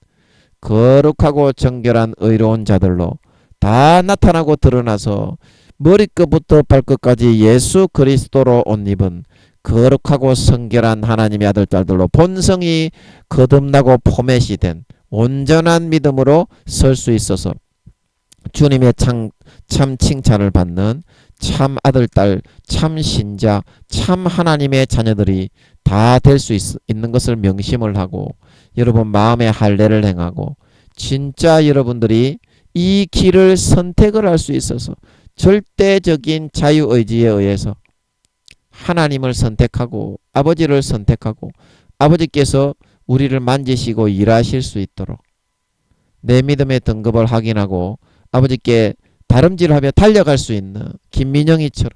거룩하고 정결한 의로운 자들로 다 나타나고 드러나서 머리끝부터 발끝까지 예수 그리스도로 옷 입은 거룩하고 성결한 하나님의 아들 딸들로 본성이 거듭나고 포맷이 된 온전한 믿음으로 설 수 있어서 주님의 참 칭찬을 받는 참 아들 딸 참 신자 참 하나님의 자녀들이 다 될 수 있는 것을 명심을 하고 여러분 마음의 할례를 행하고 진짜 여러분들이 이 길을 선택을 할 수 있어서 절대적인 자유의지에 의해서 하나님을 선택하고 아버지를 선택하고 아버지께서 우리를 만지시고 일하실 수 있도록 내 믿음의 등급을 확인하고 아버지께 다름질하며 달려갈 수 있는 김민영이처럼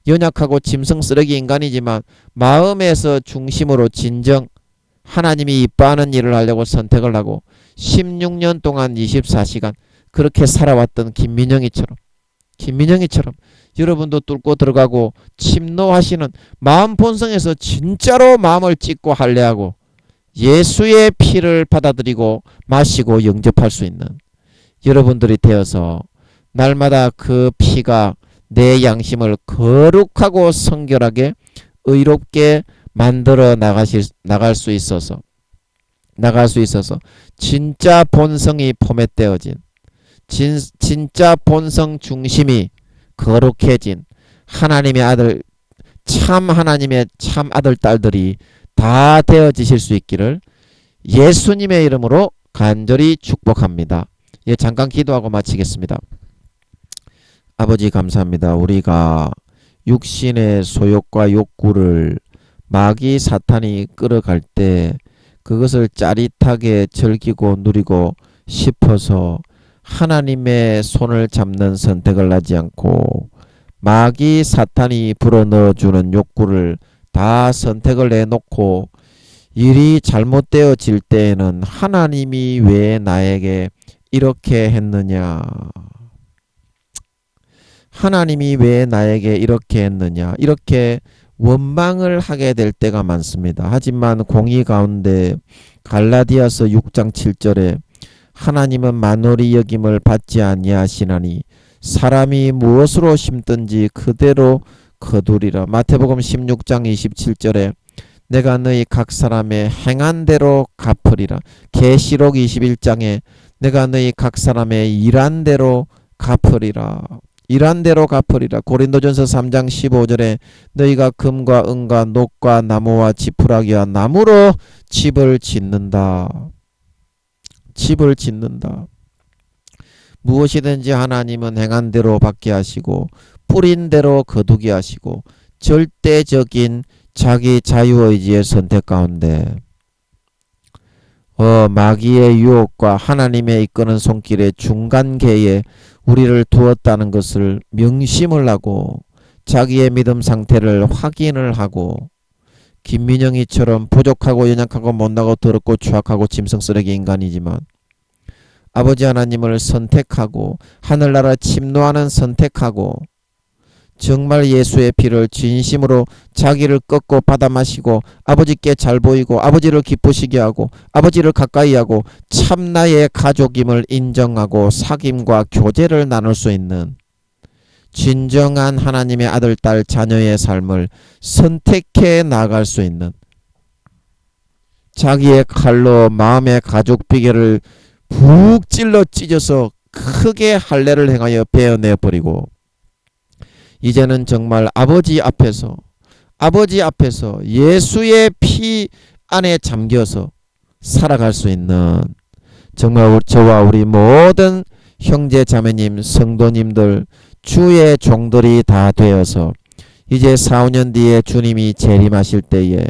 연약하고 짐승 쓰레기 인간이지만 마음에서 중심으로 진정 하나님이 이뻐하는 일을 하려고 선택을 하고 16년 동안 24시간 그렇게 살아왔던 김민영이처럼 여러분도 뚫고 들어가고 침노하시는 마음 본성에서 진짜로 마음을 찢고 할례하고 예수의 피를 받아들이고 마시고 영접할 수 있는 여러분들이 되어서 날마다 그 피가 내 양심을 거룩하고 성결하게 의롭게 만들어 나갈 수 있어서 진짜 본성이 포맷되어진 진짜 본성 중심이 거룩해진 하나님의 아들 하나님의 참 아들 딸들이 다 되어지실 수 있기를 예수님의 이름으로 간절히 축복합니다. 예, 잠깐 기도하고 마치겠습니다. 아버지 감사합니다. 우리가 육신의 소욕과 욕구를 마귀 사탄이 끌어갈 때 그것을 짜릿하게 즐기고 누리고 싶어서 하나님의 손을 잡는 선택을 하지 않고 마귀 사탄이 불어넣어주는 욕구를 다 선택을 해놓고 일이 잘못되어질 때에는 하나님이 왜 나에게 이렇게 했느냐, 하나님이 왜 나에게 이렇게 했느냐, 이렇게 원망을 하게 될 때가 많습니다. 하지만 공의 가운데 갈라디아서 6장 7절에 하나님은 만홀히 여김을 받지 아니하시나니 사람이 무엇으로 심든지 그대로 거두리라. 마태복음 16장 27절에 내가 너희 각 사람의 행한 대로 갚으리라. 계시록 21장에 내가 너희 각 사람의 일한 대로 갚으리라. 일한 대로 갚으리라. 고린도전서 3장 15절에 너희가 금과 은과 녹과 나무와 지푸라기와 나무로 집을 짓는다. 집을 짓는다. 무엇이든지 하나님은 행한 대로 받게 하시고 뿌린 대로 거두게 하시고 절대적인 자기 자유의지의 선택 가운데 마귀의 유혹과 하나님의 이끄는 손길의 중간계에 우리를 두었다는 것을 명심을 하고 자기의 믿음 상태를 확인을 하고 김민영이처럼 부족하고 연약하고 못나고 더럽고 추악하고 짐승쓰레기 인간이지만 아버지 하나님을 선택하고 하늘나라 침노하는 선택하고 정말 예수의 피를 진심으로 자기를 꺾고 받아 마시고 아버지께 잘 보이고 아버지를 기쁘시게 하고 아버지를 가까이 하고 참나의 가족임을 인정하고 사귐과 교제를 나눌 수 있는 진정한 하나님의 아들, 딸, 자녀의 삶을 선택해 나갈 수 있는 자기의 칼로 마음의 가죽 비계를 푹 찔러 찢어서 크게 할례를 행하여 베어내버리고 이제는 정말 아버지 앞에서 예수의 피 안에 잠겨서 살아갈 수 있는 정말 저와 우리 모든 형제 자매님 성도님들 주의 종들이 다 되어서 이제 4, 5년 뒤에 주님이 재림하실 때에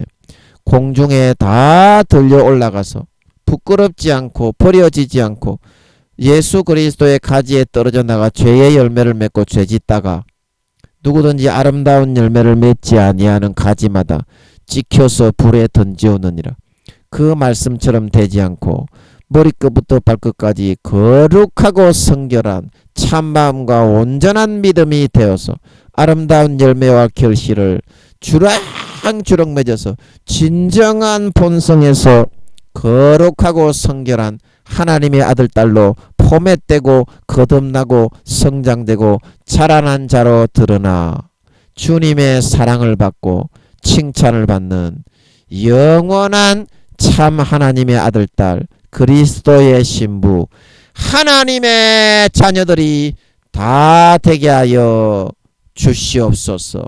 공중에 다 들려 올라가서 부끄럽지 않고 버려지지 않고 예수 그리스도의 가지에 떨어져 나가 죄의 열매를 맺고 죄짓다가 누구든지 아름다운 열매를 맺지 아니하는 가지마다 찍혀서 불에 던지오느니라. 그 말씀처럼 되지 않고 머리끝부터 발끝까지 거룩하고 성결한 참마음과 온전한 믿음이 되어서 아름다운 열매와 결실을 주렁주렁 맺어서 진정한 본성에서 거룩하고 성결한 하나님의 아들, 딸로 포맷되고 거듭나고 성장되고 자라난 자로 드러나 주님의 사랑을 받고 칭찬을 받는 영원한 참 하나님의 아들, 딸, 그리스도의 신부, 하나님의 자녀들이 다 되게 하여 주시옵소서.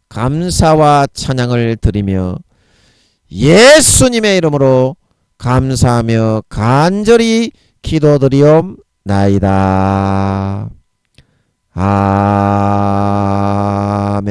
감사와 찬양을 드리며 예수님의 이름으로 감사하며 간절히 기도드리옵나이다. 아멘.